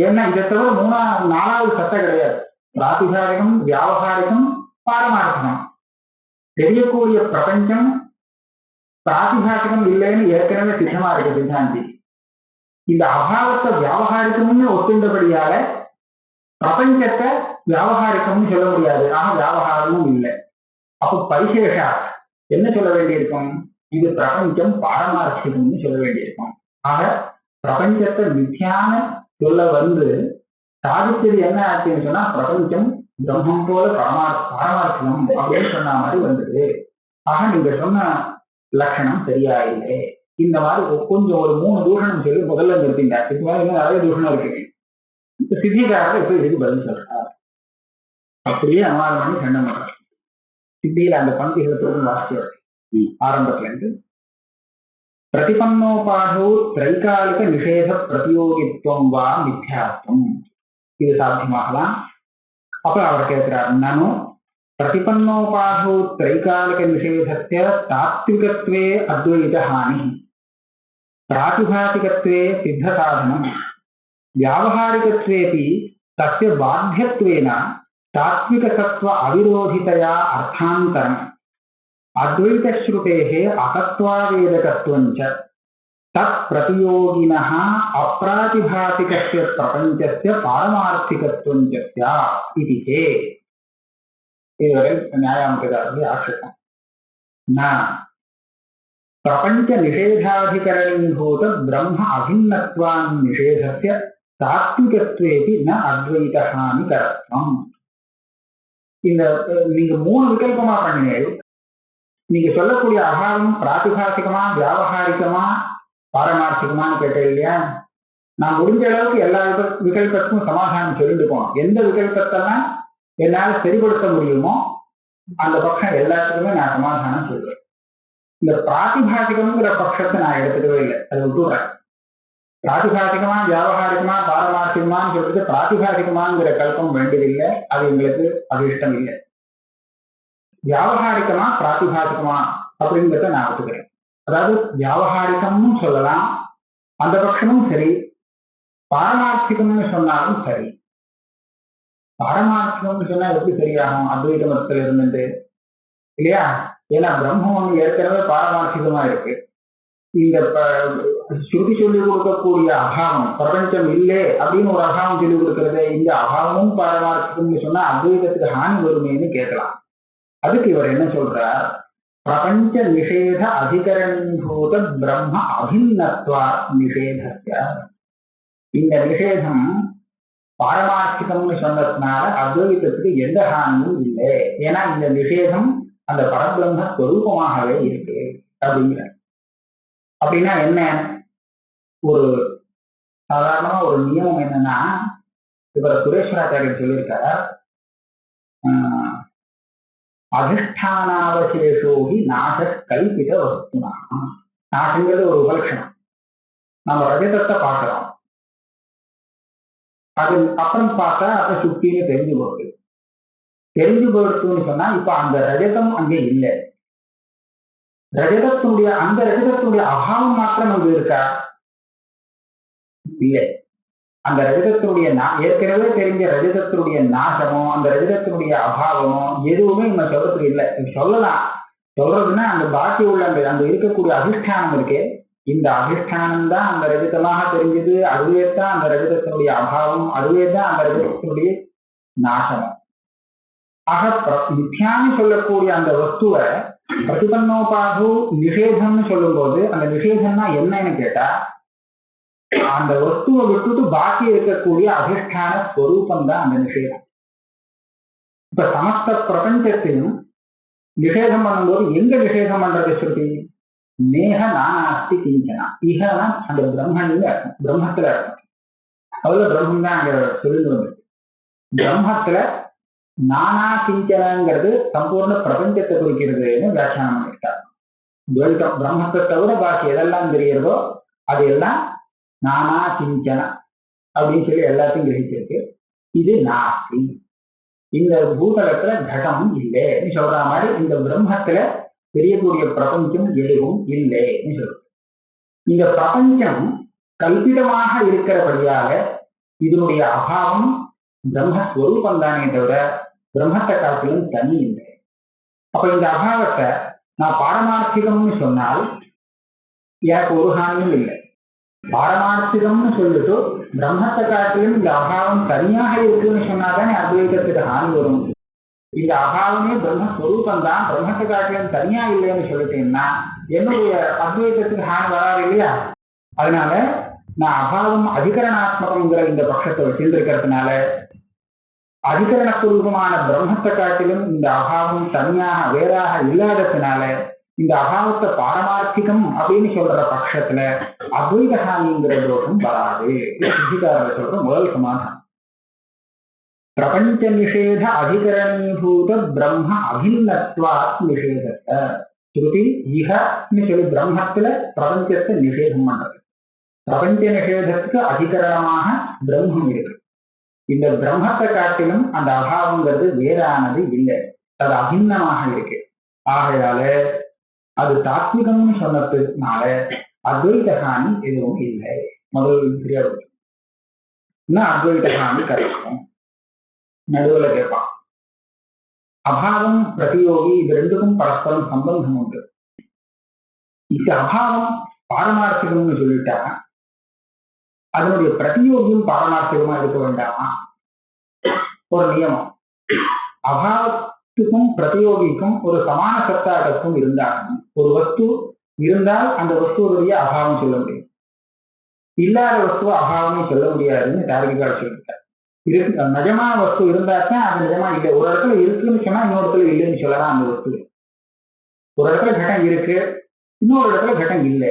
ஏன்னா இதை தவிர நாலாவது சத்தை கிடையாது. பிராதிபாசிகம், வியாபகாரிகம், பாரமார்த்திகம். தெரியக்கூடிய பிரபஞ்சம் பிராதிபாசிகம் இல்லைன்னு ஏற்கனவே சித்தமா இருக்கு சித்தாந்தி. இந்த அபாவத்தை வியாபகாரிக்கம்னு ஒத்துண்டபடியால பிரபஞ்சத்தை வியாபகாரிக்கம்னு சொல்ல முடியாது. ஆக வியாபகாரமும் இல்லை. அப்போ பரிசேஷா என்ன சொல்ல வேண்டியிருக்கும்? இது பிரபஞ்சம் பாரமார்த்திகம்னு சொல்ல வேண்டியிருக்கும். ஆக பிரபஞ்சத்தை மித்தியான சொல்ல வந்து சாதிச்சது என்ன ஆச்சுன்னு சொன்னா பிரபஞ்சம் பிரம்மம் போல பாரமார்த்திகம் அப்படின்னு சொன்ன மாதிரி வந்தது. ஆக நீங்க சொன்ன லட்சணம் சரியா இல்லை. இந்த மாதிரி கொஞ்சம் ஒரு 3 தூஷணம் சொல்லி முதல்ல நிறுத்திட்டார். இது மாதிரி இன்னும் நிறைய தூஷணம் இருக்கு. சித்திகாரர் இப்ப இதுக்கு பதில் சொல்றார். அப்படியே அனுவாதம் பண்ணி கண்டம் பண்றார். சித்தியில அந்த பந்திகளை தோறும் வாசியவர் ஆரம்பத்துல இருந்து பிரதிபன்னோபாதோ திரைகாலிக நிஷேத பிரதியோகித்துவம் வா மித்யாத்வம், இது சாத்தியமாகலாம். அப்ப அவர் கேட்கிறார், நானும் प्रतिपन्नोपाधौ त्रैकालिक निषेधस्य तात्विकत्वे अद्वैत हानि, प्रातिभासिकत्वे सिद्ध साधनम, व्यावहारिकत्वेपि तस्य बाध्यत्वेन तात्विक सत्व अविरोधितया अर्थान्तरम्, अद्वैत श्रुतेः असत्वावेदकत्वञ्च तत्प्रतियोगिनः अप्रातिभासिकस्य प्रपञ्चस्य पारमार्थिकत्वञ्च स्यात् इति चेत्, இதுவரை நியாயாமத்துக்காரருடைய ஆட்சேபம். பிரபஞ்ச நிஷேதாதிகரணீபூத பிரம்ம அபிநத்வான் நிஷேதஸ்ய தாத்விகத்வேபி ந அத்வைத ஹானிகரத்வம். இந்த நீங்க 3 விகல்பமா பண்ணினீங்க. நீங்க சொல்லக்கூடிய அபாவம் பிராதிபாசிகமா வியாபகாரிகமா பாரமார்த்திகமானு கேட்ட இல்லையா? நான் முடிஞ்ச அளவுக்கு எல்லா விகல்பத்துக்கும் சமாதானம் சொல்லிட்டு போனோம். எந்த விகல்பத்தெல்லாம் என்னால சரிபடுத்த முடியுமோ அந்த பக்கம் எல்லாத்துக்குமே நான் சமாதானம் சொல்றேன். இந்த பிராதிபாசிகம்ங்கிற பட்சத்தை நான் எடுத்துக்கவே இல்லை, அதை விட்டுறேன். பிராதிபாசிகமா வியாபகாரிகமா பாரமார்த்திகமான்னு சொல்றது பிராதிபாசிகமாங்கிற கல்பம் வேண்டியதில்லை, அது எங்களுக்கு அபிஷ்டம் இல்லை. வியாபகாரிகமா பிராதிபாசிகமா அப்படிங்கிறத நான் ஒத்துக்கிறேன். அதாவது வியாபகாரிகம்னு சொல்லலாம், அந்த பட்சமும் சரி. பாரமார்த்திகம்னு சொன்னாலும் சரி. பாரமார்த்திகம்னு சொன்னா எப்படி சரியாகும்? அத்வைத மதத்துல இருந்துட்டு இல்லையா? ஏன்னா பிரம்மம் வந்து ஏற்கனவே பாரமார்த்திகமா இருக்கு. இந்த ஸ்ருதி சொல்லி கொடுக்கக்கூடிய அபாவம் பிரபஞ்சம் இல்லை அப்படின்னு ஒரு அபாவம் சொல்லி கொடுக்கறது, இந்த அபாவமும் பாரமார்த்திகம்னு சொன்னா அத்வைதத்துக்கு ஹானி வருமேன்னு கேட்கலாம். அதுக்கு இவர் என்ன சொல்றார்? பிரபஞ்ச நிஷேத அதிகரணீபூத பிரம்ம அபிநத்வா நிஷேதஸ்ய, இந்த நிஷேதம் பாரமார்த்திகம்னு சொன்னதுனால அத்வைதத்துக்கு எந்த ஹானியும் இல்லை. ஏன்னா இந்த நிஷேதம் அந்த பரபிரம்ம ஸ்வரூபமாகவே இருக்கு அப்படிங்கிற. அப்படின்னா என்ன? ஒரு சாதாரணமா ஒரு நியமம் என்னன்னா, இவர் சுரேஸ்வராச்சாரியர் சொல்லியிருக்கார், அதிஷ்டானாவசேஷோகி நாச கல்பித வஸ்துனா. நாசங்கிறது ஒரு உபலட்சணம். நம்ம ரஜதத்தை பார்க்கிறோம், அது அப்புறம் பார்த்தா அப்ப சுத்தின்னு தெரிஞ்சு போகுது. தெரிஞ்சு போயிடுச்சுன்னு சொன்னா இப்ப அந்த ரஜதம் அங்கே இல்லை. அந்த ரஜதத்தினுடைய அபாவம் மாத்திரம் அங்கு இருக்கா? இல்லை. அந்த ரஜதத்தினுடைய ஏற்கனவே தெரிஞ்ச ரஜதத்தினுடைய நாசமோ அந்த ரஜதத்தினுடைய அபாவமோ எதுவுமே நம்ம சொல்றதுக்கு இல்லை. சொல்லலாம், சொல்றதுன்னா அந்த பாக்கி உள்ள அந்த இருக்கக்கூடிய அதிஷ்டானம் இருக்கே, இந்த அதிஷ்டானம் தான் அந்த ரஜதமாக தெரிஞ்சது, அதுவே தான் அந்த ரஜதத்தினுடைய அபாவம், அதுவே தான் அந்த ரஜதத்தினுடைய நாசனம். ஆக மித்யான்னு சொல்லக்கூடிய அந்த வஸ்துவை பிரதிபன்னோபாது நிஷேதம்னு சொல்லும் போது அந்த நிஷேதம்னா என்னன்னு கேட்டா, அந்த வஸ்துவை விட்டுட்டு பாக்கி இருக்கக்கூடிய அதிஷ்டான ஸ்வரூபம் தான் அந்த நிஷேதம். இப்ப சமஸ்த பிரபஞ்சத்தையும் நிஷேதம் பண்ணும்போது எங்க நிஷேதம் பண்றது ஸ்ருதி? நேக நானாஸ்தி கிஞ்சனா, இகனா அந்த பிரம்மன்ல அர்த்தம், பிரம்மத்துல அர்த்தம். அதுல பிரம்மம் தான் அங்க சொல்லிட்டு வந்திருக்கு. பிரம்மத்துல நானா கிஞ்சனங்கிறது சம்பூர்ண பிரபஞ்சத்தை குறிக்கிறதுன்னு வியாக்கியானம் பண்ணிட்டார். துவைதம் பிரம்மத்தை தவிர பாக்கி எதெல்லாம் தெரிகிறதோ அது எல்லாம் நானா கிஞ்சன அப்படின்னு சொல்லி எல்லாத்தையும் கிரகிச்சிருக்கு. இது நாஸ்தி, இந்த பூதலத்துல கடம் இல்லைன்னு சொல்ற மாதிரி இந்த பிரம்மத்துல தெரியக்கூடிய பிரபஞ்சம் எதுவும் இல்லைன்னு சொல்றது. இந்த பிரபஞ்சம் கல்பிதமாக இருக்கிறபடியாக இதனுடைய அபாவம் பிரம்மஸ்வரூபம் தானே தவிர பிரம்மத்தை காட்டிலும் தனி இல்லை. அப்ப இந்த அபாவத்தை நான் பாரமார்த்திகம்னு சொன்னால் எனக்கு ஒரு ஹானியும் இல்லை. பாரமார்த்திகம்னு சொல்லிட்டு பிரம்மத்தை காட்டிலும் இந்த அபாவம் தனியாக இருக்குன்னு சொன்னாதானே அத்வைதத்துக்கு ஹானி வரும். இந்த அபாவமே பிரம்மஸ்வரூபம் தான், பிரம்மத்தை காட்டிலும் தனியா இல்லைன்னு சொல்லிட்டீங்கன்னா என்னுடைய அத்வைதத்துக்கு ஹானி வராது இல்லையா? அதனால நான் அபாவம் அதிகரணாத்மகம்ங்கிற இந்த பட்சத்தை வச்சிருக்கிறதுனால அதிகரண சுரூபமான பிரம்மத்தை காட்டிலும் இந்த அபாவம் தனியாக வேறாக இல்லாததுனால இந்த அபாவத்தை பாரமார்த்திகம் அப்படின்னு சொல்ற பட்சத்துல அத்வைத ஹானிங்கிற தோஷம் வராது. சித்திகாரர் சொல்ற முதல் சமாதானம். பிரபஞ்ச நிஷேத அதிகரணீபூத பிரம்ம அபிநத்வாத் நிஷேதத்தை ஸ்ருதி ஈகன்னு சொல்லி பிரம்மத்துல பிரபஞ்சத்தை நிஷேதம் பண்றது. பிரபஞ்ச நிஷேதத்துக்கு அதிகரணமாக பிரம்மம் இருக்கு. இந்த பிரம்மத்தை காட்டிலும் அந்த அபாவங்கிறது வேறானது இல்லை, அது அபிநமாக இருக்கு. ஆகையால அது தாத்விகம்னு சொன்னதுனால அத்வைத ஹானி எதுவும் இல்லை. முதல் தெரியாது அத்வைத ஹானி கிடைக்கும். நடுவுல கேட்பான் அபாவம் பிரதியோகி இது ரெண்டுக்கும் பரஸ்பரம் சம்பந்தம் உண்டு. இது அபாவம் பாரமார்த்திகம்னு சொல்லிட்டா அதனுடைய பிரதியோகியும் பாரமார்த்திகமா இருக்க வேண்டாமா? ஒரு நியமம், அபாவத்துக்கும் பிரதியோகிக்கும் ஒரு சமான சத்தாகத்துக்கும் இருந்தாலும் ஒரு வஸ்து இருந்தால் அந்த வஸ்துடைய அபாவம் சொல்ல முடியும், இல்லாத வஸ்துவ அபாவமே சொல்ல முடியாதுன்னு தார்கிகால் சொல்லிட்டார். இருக்கு நிஜமான வஸ்து இருந்தாத்தான் அது நிஜமா இல்லை. ஒரு இடத்துல இருக்குன்னு சொன்னா இன்னொரு இடத்துல இல்லைன்னு சொல்லலாம். அந்த வஸ்து ஒரு இடத்துல கட்டம் இருக்கு, இன்னொரு இடத்துல கட்டம் இல்லை.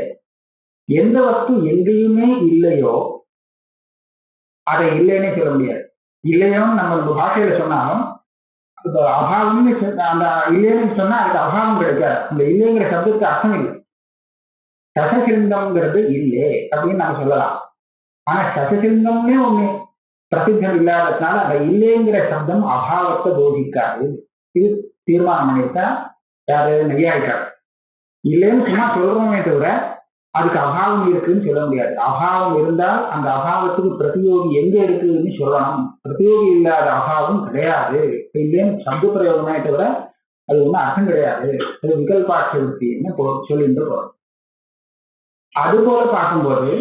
எந்த வஸ்து எங்கேயுமே இல்லையோ அதை இல்லைன்னே சொல்ல முடியாது. இல்லையோன்னு நம்ம பாஷையில சொன்னாலும் அபாவம்னு அந்த இல்லைன்னு சொன்னா அதுக்கு அபாவம் கிடைக்காது. அந்த இல்லைங்கிற சப்தத்துக்கு அர்த்தம் இல்லை. சசசிருந்தம்ங்கிறது இல்லை அப்படின்னு நம்ம சொல்லலாம். ஆனா சசசிருந்தம்னே ஒண்ணு பிரசித்தம் இல்லாததுனால அந்த இல்லைங்கிற சப்தம் அபாவத்தை போதிக்காது. இது தீர்மானம் பண்ணியிருக்கா யாரு? நெய்யாயிட்டார். இல்லைன்னு சும்மா சொல்றோமே தவிர அதுக்கு அபாவம் இருக்குன்னு சொல்ல முடியாது. அபாவம் இருந்தால் அந்த அபாவத்துக்கு பிரதியோகி எங்க இருக்குன்னு சொல்லணும். பிரதியோகி இல்லாத அபாவம் கிடையாது. இல்லைன்னு சப்த பிரயோகமே தவிர அது ஒன்றும் அர்த்தம் கிடையாது. அது விகல்பாட்சவர்த்தின்னு சொல்லிட்டு போறோம். அது போல பார்க்கும்போது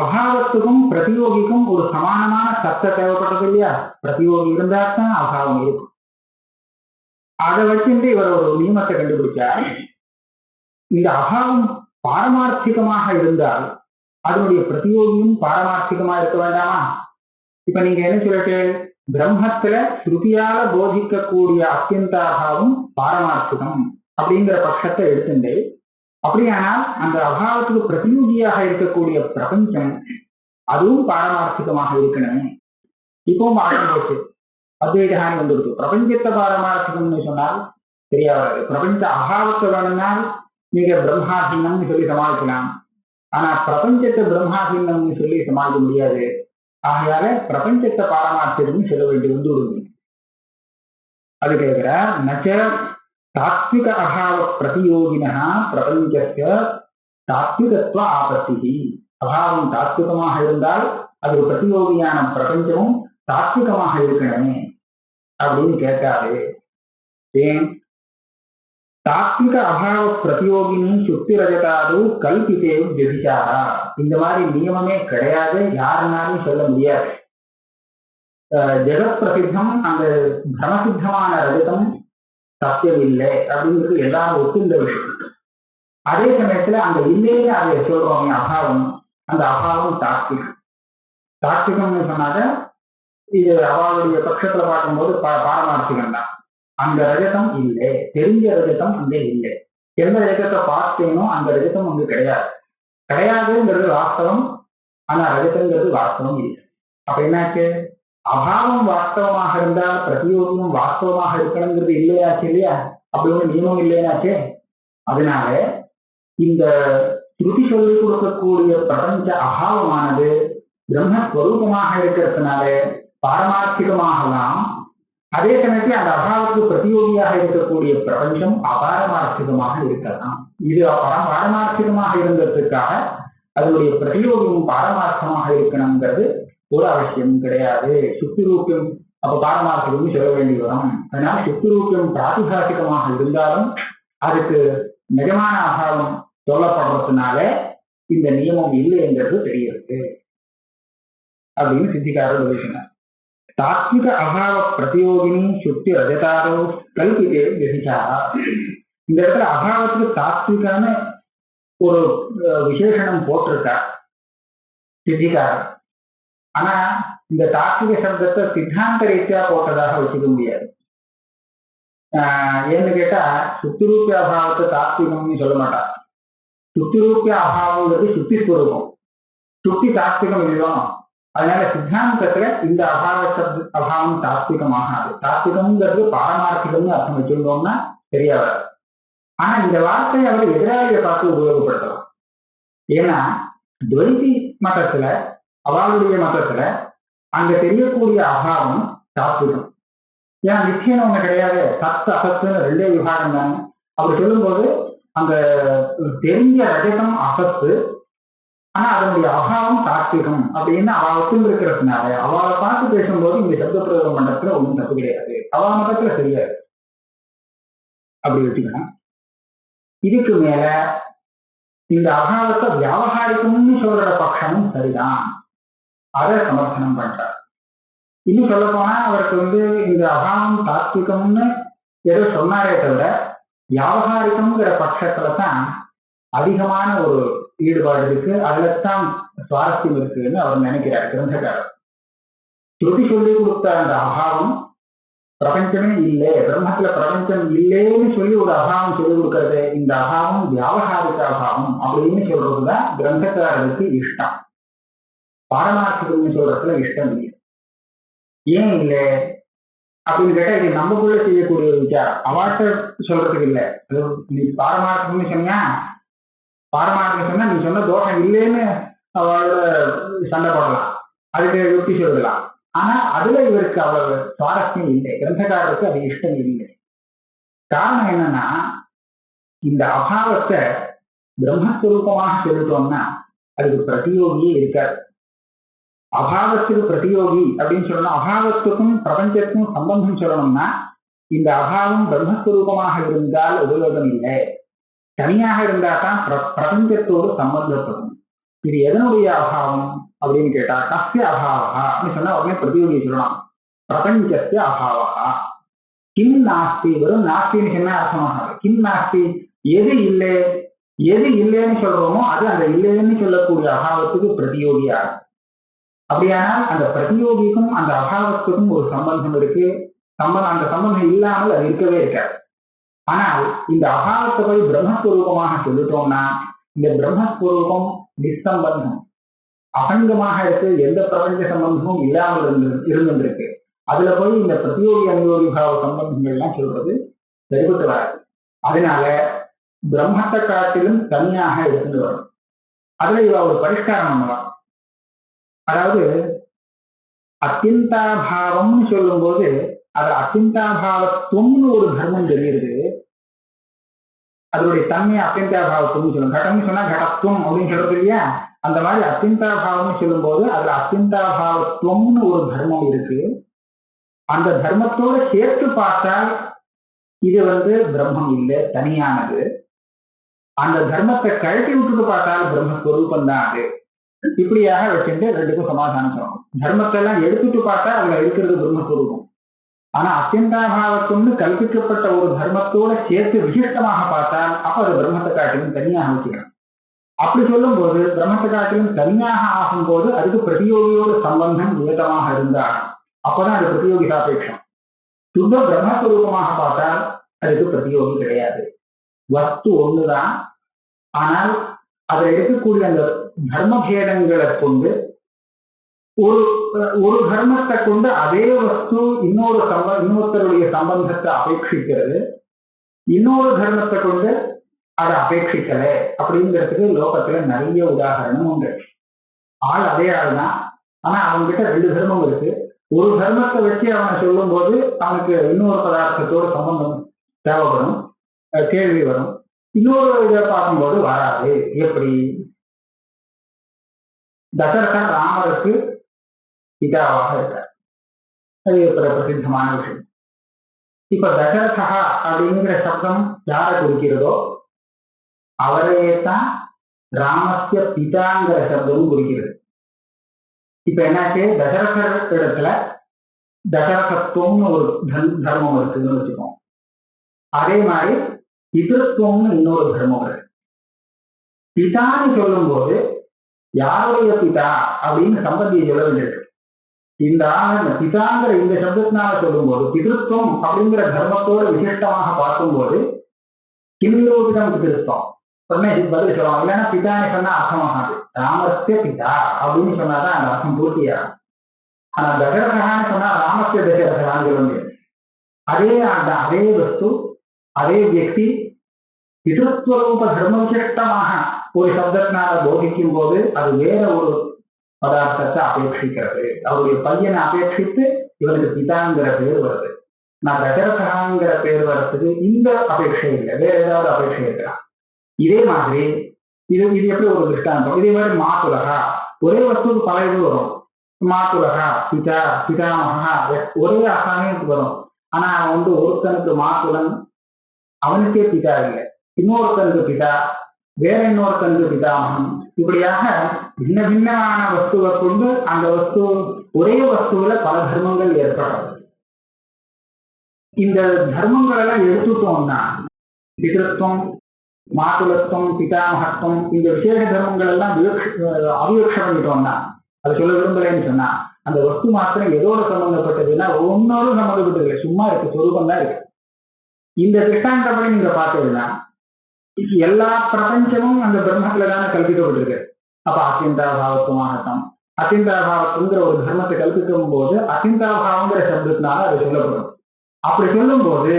அபாவத்துக்கும் பிரதியோகிக்கும் ஒரு சமானமான சத்த தேவைப்பட்டது இல்லையா? பிரதியோகி இருந்தா தான் அபாவம் இருக்கும். அதை வச்சுட்டு இவர் ஒரு நியமத்தை கண்டுபிடிச்சார். இந்த அபாவம் பாரமார்த்திகமாக இருந்தால் அதனுடைய பிரதியோகியும் பாரமார்த்திகமா இருக்க வேண்டாமா? இப்ப நீங்க என்ன சொல்லிட்டு பிரம்மத்துல ஸ்ருதியால போதிக்கக்கூடிய அத்தியந்தாபாவம் பாரமார்த்திகம் அப்படிங்கிற பட்சத்தை எடுத்துட்டு, அப்படியானால் அந்த அபாவத்துக்கு பிரதியோகியாக இருக்கக்கூடிய பிரபஞ்சம் அதுவும் பாரமார்த்திகமாக இருக்கணும். இப்பவும் பார்க்க போச்சு அத்வைத ஹானி வந்துருக்கு. பிரபஞ்சத்தை பாரமார்த்திகம்னு சொன்னால் சரியா வராது. பிரபஞ்ச அபாவத்தை வேணும்னால் நீங்க பிரம்மாசீனம்னு சொல்லி சமாளிக்கலாம். ஆனா பிரபஞ்சத்தை பிரம்மாசீனம்னு சொல்லி சமாளிக்க முடியாது. ஆகையால பிரபஞ்சத்தை பாரமார்த்திகம்னு சொல்ல வேண்டி வந்து விடுங்க. அது கேட்கிற நச்ச தாத்விக அபாவ பிரதியோகினா பிரபஞ்சத்த தாத்விகத்துவ ஆபத்தி. அபாவம் தாத்விகமாக இருந்தால் அது பிரதியோகியான பிரபஞ்சமும் தாத்விகமாக இருக்கணுமே அப்படின்னு கேட்காது. ஏன்? தாத்விக அபாவ பிரதியோகினி சுத்தி ரஜதாது கல்பித்தேவும் ஜெதிச்சாரா. இந்த மாதிரி நியமமே கிடையாது, யாருனாலும் சொல்ல முடியாது. ஜெகத் பிரசித்தம் அந்த பிரமசித்தமான ரஜதம் சத்தியம் இல்லை அப்படிங்கிறது எல்லாரும் ஒத்துந்த விஷயம். அதே சமயத்துல அந்த இல்லைன்னு அதை சொல்றோம் அபாவம், அந்த அபாவம் தாத்விகம். தாத்விகம்னு சொன்னாக்க இது அவளுடைய பட்சத்துல பார்க்கும்போது பாரமார்த்திகம் தான். அந்த ரஜதம் இல்லை, தெரிஞ்ச ரஜதம் அங்கே இல்லை. எந்த ரஜதத்தை பார்த்தேனோ அந்த ரஜதம் அங்கு கிடையாது. கிடையாதுங்கிறது வாஸ்தவம், ஆனா ரஜதங்கிறது வாஸ்தவம் இல்லை. அப்ப என்னாச்சு? அபாவம் வாஸ்தவமாக இருந்தால் பிரதியோகமும் வாஸ்தவமாக இருக்கணுங்கிறது இல்லையாச்சு இல்லையா? அப்படி ஒண்ணு நியமம் இல்லையாச்சே. அதனால இந்த ஸ்ருதி சொல்லிக் கொடுக்கக்கூடிய பிரபஞ்ச அபாவமானது பிரம்மஸ்வரூபமாக இருக்கிறதுனால பாரமார்த்திகமாகலாம். அதே சமயத்தில் அந்த அபாவத்துக்கு பிரதியோகியாக இருக்கக்கூடிய பிரபஞ்சம் அபாரமார்த்திகமாக இருக்கலாம். இது பாரமார்த்திகமாக இருந்ததுக்காக அதனுடைய பிரதியோகமும் பாரமார்த்தமாக இருக்கணுங்கிறது ஒரு அவசியம் கிடையாது. சுத்தி ரூபியம் அப்ப பாரமார்த்திகம்னு சொல்ல வேண்டி வரும். அதனால சுத்திரூபியம் பிராதிபாசிகமாக இருந்தாலும் அதுக்கு நிஜமான அபாவம் சொல்லப்படுறதுனால இந்த நியமம் இல்லைங்கிறது தெரியுது அப்படின்னு சித்திக்காரர் சொல்லியிருந்தார். தாத்விக அபாவ பிரதியோகினி சுத்தி ரஜதாரோ கல்பிதே விதிச்சாரா. இந்த இடத்துல அபாவத்துக்கு தாத்விகான ஒரு விசேஷனம் போட்டிருக்கார் சித்திக்காரர். ஆனா இந்த தாத்விக சப்தத்தை சித்தாந்த ரீதியா போட்டதாக வச்சுக்க முடியாது. ஏன்னு கேட்டா சுத்திரூபிய அபாவத்தை தாத்விகம்னு சொல்ல மாட்டார். சுத்திரூபிய அபாவங்கிறது சுத்தி ஸ்வரூபம், சுத்தி தாத்விகம் இல்லையோ. அதனால சித்தாந்தத்துல இந்த அபாவம் தாத்விகமாகாது. தாத்விகம்ங்கிறது பாரமார்த்திகம்னு அர்த்தம் வச்சிருந்தோம்னா சரியா வராது. ஆனா இந்த வார்த்தையை அவர் எதிராளியை பார்த்து உபயோகப்படுத்தலாம். ஏன்னா துவைதி மதத்துல அவளுடைய மதத்துல அங்க தெரியக்கூடிய அபாவம் தாத்விகம். ஏன்னா நிச்சயம் ஒண்ணு கிடையாது, சத்து அசத்துன்னு ரெண்டே விபாகம் தானே. அப்படி சொல்லும்போது அந்த தெரிஞ்ச ரஜகம் அசத்து, ஆனா அதனுடைய அபாவம் தாத்விகம் அப்படின்னு அவ ஒத்துந்து இருக்கிறதுனால அவளை பார்த்து பேசும்போது இந்த சப்த பிரயோக மண்டலத்துல ஒன்றும் தப்பு கிடையாது, அவ மதத்துல தெரியாது அப்படி வச்சுக்கணும். இதுக்கு மேல இந்த அபாவத்தை வியாபகாரிக்கம்னு சொல்ற பட்சமும் சரிதான், அதை சமர்த்தனம் பண்றார். இன்னும் சொல்ல போனா அவருக்கு இந்த அபாவம் தாத்விகம்னு ஏதோ சொன்னாரே தவிர வியாபகாரிக்கம்ங்கிற பட்சத்துலதான் அதிகமான ஒரு ஈடுபாடு இருக்கு, அதுலதான் சுவாரஸ்யம் இருக்குன்னு அவர் நினைக்கிறார் கிரந்தக்காரர். ஸ்ருதி சொல்லி கொடுத்த அந்த அபாவம் பிரபஞ்சமே இல்லை, பிரம்மத்துல பிரபஞ்சம் இல்லைன்னு சொல்லி ஒரு அபாவம் சொல்லி கொடுக்கறது, இந்த அபாவம் வியாபகாரிக அபாவம் அப்படின்னு சொல்றதுதான் கிரந்தக்காரருக்கு இஷ்டம். பாரமார்த்திகம்னு சொல்றதுல இஷ்டம் இல்லை. ஏன் இல்லை அப்படின்னு கேட்டா இது நம்மக்குள்ள செய்யக்கூடிய விசாரம், அவாட்ட சொல்றதுக்கு இல்லை. நீ பாரமார்த்திகம்னு சொன்னா நீ சொன்ன தோஷம் இல்லைன்னு அவளோட சண்டை போடலாம், அதுக்கு யுக்தி சொல்லலாம். ஆனா அதுல இவருக்கு அவ்வளவு சுவாரஸ்யம் இல்லை, கிரந்தக்காரருக்கு அது இஷ்டம் இல்லை. காரணம் என்னன்னா இந்த அபாவத்தை பிரம்மஸ்வரூபமாக சொல்லிட்டோம்னா அதுக்கு பிரதியோகியே இருக்காது. அபாவத்துக்கு பிரதியோகி அப்படின்னு சொல்லணும். அபாவத்துக்கும் பிரபஞ்சத்துக்கும் சம்பந்தம் சொல்லணும்னா இந்த அபாவம் பிரம்மஸ்வரூபமாக இருந்தால் உபயோகம் இல்லை, தனியாக இருந்தா தான் பிரபஞ்சத்தோடு சம்பந்தப்படும். இது எதனுடைய அபாவம் அப்படின்னு கேட்டா கஸ்ய அபாவா அப்படின்னு சொன்னா உடனே பிரதியோகி சொல்லலாம், பிரபஞ்சத்திய அபாவா. கிம் நாஸ்தி, வெறும் நாஸ்தின்னு சொன்னா அர்த்தமாகாது. கிம் நாஸ்தி, எது இல்லை, எது இல்லைன்னு சொல்றோமோ அது அந்த இல்லைன்னு சொல்லக்கூடிய அபாவத்துக்கு பிரதியோகியாகும். அப்படியானால் அந்த பிரதியோகிக்கும் அந்த அபாவத்துக்கும் ஒரு சம்பந்தம் இருக்கு. அந்த சம்பந்தம் இல்லாமல் அது இருக்கவே இருக்காது. ஆனால் இந்த அபாவத்தை போய் பிரம்மஸ்வரூபமாக சொல்லிட்டோம்னா இந்த பிரம்மஸ்வரூபம் நிசம்பந்தம், அசங்கமாக இருக்கு, எந்த பிரபஞ்ச சம்பந்தமும் இல்லாமல் இருந்திருக்கு. அதுல போய் இந்த பிரதியோகி அனுயோகி பாவ சம்பந்தங்கள் எல்லாம் சொல்றது சரிபட்டு வராது. அதனால பிரம்மத்தை காட்டிலும் தனியாக எடுத்துட்டு வரும். அதுல இவ ஒரு பரிஷ்காரம் பண்ணலாம். அதாவது அத்தியந்தாபாவம்னு சொல்லும் போது அதுல அத்தியந்தாபாவத்துவம்னு ஒரு தர்மம் தெரியுது. அதனுடைய தன்மையை அத்தியந்தாபாவத்துவம்னு சொல்லும். கடம்னு சொன்னா கடத்துவம் அப்படின்னு சொல்றது இல்லையா, அந்த மாதிரி அத்தியந்தாபாவம்னு சொல்லும் போது அதுல அத்தியந்தாபாவத்துவம்னு ஒரு தர்மம் இருக்கு. அந்த தர்மத்தோட சேர்த்து பார்த்தால் இது பிரம்மம் இல்லை, தனியானது. அந்த தர்மத்தை கழட்டி விட்டுட்டு பார்த்தால் பிரம்மஸ்வரூபம் தான் அது. இப்படியாக வச்சுட்டு ரெண்டுக்கும் சமாதானம் சொல்லணும். தர்மத்தை எல்லாம் எடுத்துட்டு பார்த்தா அதுல இருக்கிறது பிரம்மஸ்வரூபம். ஆனா அத்தியந்தாபாவத்துன்னு கல்பிக்கப்பட்ட ஒரு தர்மத்தோட சேர்த்து விசிஷ்டமாக பார்த்தால் அப்ப அது பிரம்மத்தை காட்டிலும் தனியாக வச்சுக்கணும். அப்படி சொல்லும் போது பிரம்மத்தை காட்டிலும் தனியாக ஆகும் போது அதுக்கு பிரதியோகியோட சம்பந்தம் நியதமாக இருந்தால் அப்பதான் அது பிரதியோகி சாபேட்சம். சுத்த பிரம்மஸ்வரூபமாக பார்த்தால் அதுக்கு பிரதியோகி கிடையாது, வஸ்து ஒண்ணுதான். ஆனால் அதில் இருக்கக்கூடிய அந்த தர்மபேதங்களை கொண்டு ஒரு தர்மத்தை கொண்டு அதே வஸ்து இன்னொருத்தருடைய சம்பந்தத்தை அபேட்சிக்கிறது, இன்னொரு தர்மத்தை கொண்டு அதை அபேட்சிக்கல அப்படிங்கிறதுக்கு லோகத்துல நிறைய உதாரணம் உண்டு. ஆள் அதே ஆள் தான், ஆனா அவன்கிட்ட ரெண்டு தர்மம் இருக்கு. ஒரு தர்மத்தை வச்சு அவனை சொல்லும் போது அவனுக்கு இன்னொரு பதார்த்தத்தோட சம்பந்தம் தேவைப்படும், கேள்வி வரும். இன்னொரு இதை பார்க்கும்போது வராது. எப்படி? தசரதன் ராமருக்கு பிதாவாக இருக்கார். அது பிரசித்தமான விஷயம். இப்ப தசரதா அப்படிங்கிற சப்தம் யாரை குறிக்கிறதோ அவரையே தான் ராமஸ்ய பிதாங்கிற சப்தமும் குறிக்கிறது. இப்ப என்னாச்சு, தசரதர் இடத்துல தசரதத்துவம்னு ஒரு தர்மம் இருக்குன்னு வச்சுக்கோம். அதே மாதிரி பிதத்துவம்னு இன்னொரு தர்மம் இருக்கு. பிதான்னு சொல்லும் போது யாருடைய பிதா அப்படின்னு சம்பந்தியை சொல்ல வேண்டியிருக்கு. இந்த பிதாங்கிற இந்த சப்தத்தினால சொல்லும் போது பிதத்துவம் அப்படிங்கிற தர்மத்தோட விசிஷ்டமாக பார்க்கும்போது கிமிலோபிதம் பிதத்துவம் உடனே இதுக்கு பதில் சொல்லுவாங்க. இல்லைன்னா பிதான்னு சொன்னா அர்த்தமாகாது. ராமஸ்ய பிதா அப்படின்னு சொன்னாதான் அந்த அர்த்தம் பூர்த்தியாகும். ஆனா தசரதகான்னு சொன்னா ராமஸ்ய தசரதகான்னு சொல்ல முடியாது. அதே வஸ்து அதே வியக்தி பிதத்துவரூப தர்ம விசிஷ்டமாக ஒரு சப்தத்தினால போதிக்கும் போது அது வேற ஒரு பதார்த்தத்தை அபேட்சிக்கிறது. அவருடைய பையனை அபேட்சித்து இவருக்கு பிதாங்கிற பேர் வருது. நான் தசரதகாங்கிற பேர் வர்றதுக்கு இந்த அபேட்சை இல்லை, வேற ஏதாவது அபேட்சை இருக்கலாம். இதே மாதிரி இது எப்படி ஒரு திருஷ்டாந்தம். இதே மாதிரி மாத்துலகா ஒரே வஸ்துக்கு பல இது வரும். மாத்துலகா பிதா பிதாமகா ஒரே அசாமியத்துக்கு வரும். ஆனா அவன் ஒருத்தனுக்கு மாத்துலன் அவனுக்கே பிதா இல்லை, இன்னொருத்தனுக்கு பிதா வேற இன்னொருத்தனுக்கு பிதாமகன். இப்படியாக பின்ன பின்னமான வஸ்துவை கொண்டு அந்த வஸ்து ஒரே வஸ்துவில பல தர்மங்கள் ஏற்படுறது. இந்த தர்மங்கள் எல்லாம் எடுத்துட்டோம்னா பிதத்துவம் மாதுலத்துவம் பிதாமகத்துவம் இந்த விசேஷ தர்மங்கள் எல்லாம் அவிவக்ஷ பண்ணிட்டோம்னா, அதை சொல்ல விரும்பலைன்னு சொன்னா அந்த வஸ்து மாத்திரம் எதோட சம்பந்தப்பட்டதுன்னா ஒன்னோடு சம்பந்தப்பட்டது இல்லை, சும்மா இருக்கு, சொரூபம் தான் இருக்கு. இந்த திருஷ்டாந்தப்படி நீங்க பார்த்ததுன்னா எல்லா பிரபஞ்சமும் அந்த பிரம்மத்துல தானே கல்பிக்கப்பட்டிருக்கு. அப்ப அத்தியந்தாபாவத்துவமாகட்டும், அத்தியந்தாபாவத்துங்கிற ஒரு தர்மத்தை கல்பிக்கும் போது அத்தியந்தாபாவங்கிற சப்தத்தினால அது சொல்லப்படும். அப்படி சொல்லும் போது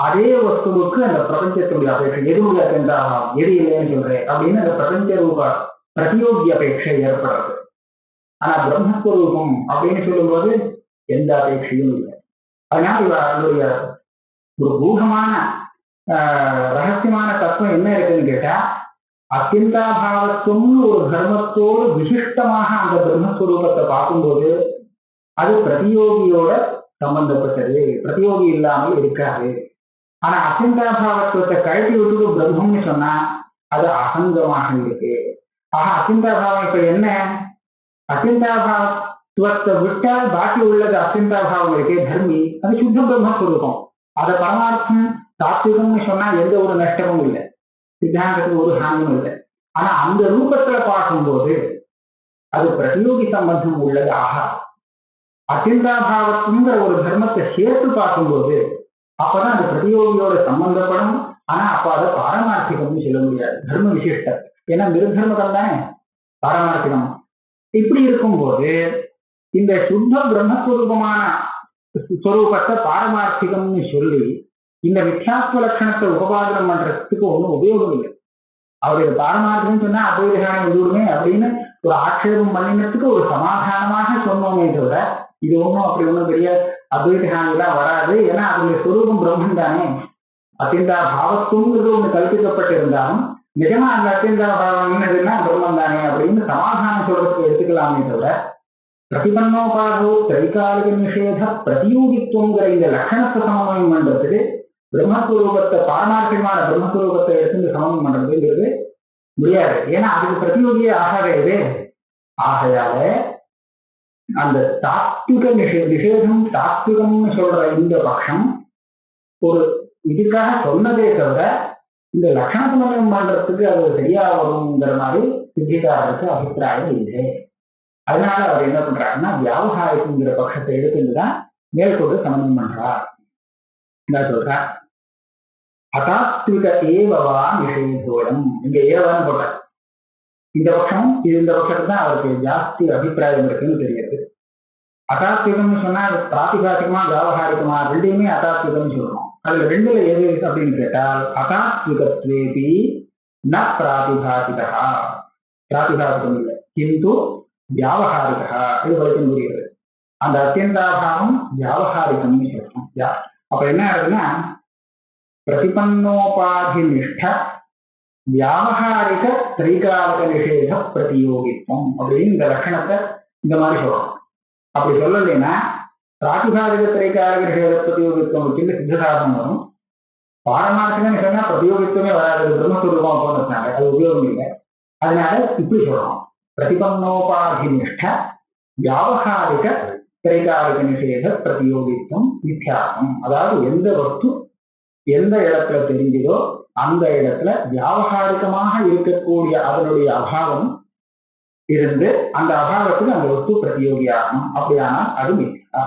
அதே வஸ்துவுக்கு அந்த பிரபஞ்சத்துடைய அபேட்சை எதுவுடைய அத்தியந்தாபாவம் எது இல்லைன்னு சொல்றேன் அப்படின்னு அந்த பிரபஞ்ச ரூப பிரதியோகி அபேட்சை ஏற்படுறது. ஆனா பிரம்மஸ்வரூபம் அப்படின்னு சொல்லும்போது எந்த அபேட்சையும் இல்லை. அதனால அதனுடைய ஒரு பூகமான ரகசியமான தத்துவம் என்ன இருக்குன்னு கேட்டா, அத்தியந்தாபாவத்துவம்னு ஒரு தர்மத்தோடு விசிஷ்டமாக அந்த பிரம்மஸ்வரூபத்தை பார்க்கும்போது அது பிரதியோகியோட சம்பந்தப்பட்டது, பிரதியோகி இல்லாமல் இருக்காது. ஆனா அத்தியந்தாபாவத்துவத்தை கழட்டி விட்டு பிரம்மம்னு சொன்னா அது அசங்கமாக இருக்கு. ஆக அத்தியந்தாபாவம் இப்ப என்ன, அத்தியந்தாபாவத்துவத்தை விட்டால் பாக்கி உள்ளது அத்தியந்தாபாவம் இருக்கே தர்மி, அது சுத்த பிரம்மஸ்வரூபம். அதை பரமார்த்தம் தாத்விகம்னு சொன்னா எந்த ஒரு நஷ்டமும் இல்லை, சித்தாந்தத்துக்கு ஒரு ஹானியும் இல்லை. ஆனா அந்த ரூபத்துல பார்க்கும்போது அது பிரதியோகி சம்பந்தம் உள்ளது. ஆகா அத்தியந்தாபாவத்துங்கிற ஒரு தர்மத்தை சேர்த்து பார்க்கும்போது அப்பதான் அது பிரதியோகியோட சம்பந்தப்படும். ஆனா அப்ப அதை பாரமார்த்திகம்னு சொல்ல முடியாது, தர்ம விசிஷ்டம். ஏன்னா நிருதர்மகம் தானே பாரமார்த்திகம். இப்படி இருக்கும்போது இந்த சுத்த பிரம்மஸ்வரூபமான ஸ்வரூபத்தை பாரமார்த்திகம்னு சொல்லி இந்த மித்யாத்வ லட்சணத்தை உபபாதனம் பண்றதுக்கு ஒன்றும் உபயோகம் இல்லை. அவருடைய பாரமார்த்திகம் சொன்னா அபயோகானம் விடுமே அப்படின்னு ஒரு ஆட்சேபம் பண்ணினத்துக்கு ஒரு சமாதானமாக சொன்னோமே தவிர இது ஒன்றும் அப்படி ஒன்றும் பெரிய அத்வைதகானிலாம் வராது. ஏன்னா அதனுடைய ஸ்வரூபம் பிரம்மன் தானே. அத்தியந்தாபாவத்துவங்கிறது ஒன்று கல்பிக்கப்பட்டிருந்தாலும் நிஜமா அந்த அத்தியந்தாபாவம் என்னதுன்னா பிரம்மன் தானே அப்படின்னு சமாதானம் சொல்றதுக்கு எடுத்துக்கலாமே தவிர பிரதிபன்னோபாதோ திரைகாலிக நிஷேத பிரதியோகித்துவங்கிற இந்த லட்சணத்தை சமன்வயம் பண்றதுக்கு பிரம்மஸ்வரூபத்தை பாரமார்த்திகமான பிரம்மஸ்வரூபத்தை எடுத்து சமன்வயம் பண்றதுங்கிறது முடியாது. ஏன்னா அதுக்கு பிரதியோகியே ஆகாது. ஆகையால அந்த தாத்விக நிஷேதம் தாத்விகம்னு சொல்ற இந்த பட்சம் ஒரு இதுக்காக சொன்னதே தவிர இந்த லட்சண சமன்வயம் பண்றதுக்கு அது சரியா வருங்கிற மாதிரி சித்திகாரருக்கு அபிப்பிராயம் இல்லை. அதனால அவர் என்ன பண்றாருன்னா வியாவகாரிக்குங்கிற பட்சத்தை எடுத்துட்டுதான் மேற்கொண்டு சமன்வயம் பண்றார். என்ன சொல்றார், அதாத்விக ஏவவா நிஷேதோயம். இங்க ஏவான்னு போட்டார். இந்த பட்சம் இது இந்த பட்சத்துக்கு தான் அவருக்கு ஜாஸ்தி அபிப்பிராயம் இருக்குன்னு தெரியுது. அதாத்விகம்னு சொன்னா அது பிராதிபாதிகமா வியாவகாரிகமா ரெண்டையுமே அதாத்விகம்னு சொல்றோம். அதுல ரெண்டுல எது அப்படின்னு கேட்டால் அதாத்விகத்வேபி ந பிராதிபாதிகா, பிராதிபாதிகம் இல்லை கிந்து வியாவகாரிகா, இது வரைக்கும் புரியுது. அந்த அத்தியந்தாபாவம் வியாவகாரிகம்னு சொல்றோம். அப்ப என்ன ஆகுதுன்னா பிரதிபன்னோபாதி நிஷ்ட வியாவகாரிக திரைகாலிக நிஷேத பிரதியோகித்துவம் அப்படின்னு இந்த லட்சணத்தை இந்த மாதிரி சொல்றோம். அப்படி சொல்லலைன்னா பிராதிபாதிக திரைக்காரக நிஷேத பிரதியோகித்துவம் வச்சுட்டு சித்த சாதனம் வரும். பாரமார்த்திகம் சொன்னா பிரதியோகித்துவமே வராது, பிரம்மஸ்வரூபம் போனதுனால அது உபயோகம் இல்லை. அதனால இப்படி சொல்றோம், பிரதிபன்னோபாதி நிஷ்ட வியாவகாரிக திரைகாலிக நிஷேத பிரதியோகித்துவம் மித்யாசம். அதாவது எந்த வஸ்து எந்த இடத்துல தெரிஞ்சதோ அந்த இடத்துல வியாவகாரிகமாக இருக்கக்கூடிய அதனுடைய அபாவம் இருந்து அந்த அபாவத்துக்கு அந்த வஸ்து பிரதியோகியாகும். அப்படியானால் அது மித்யா.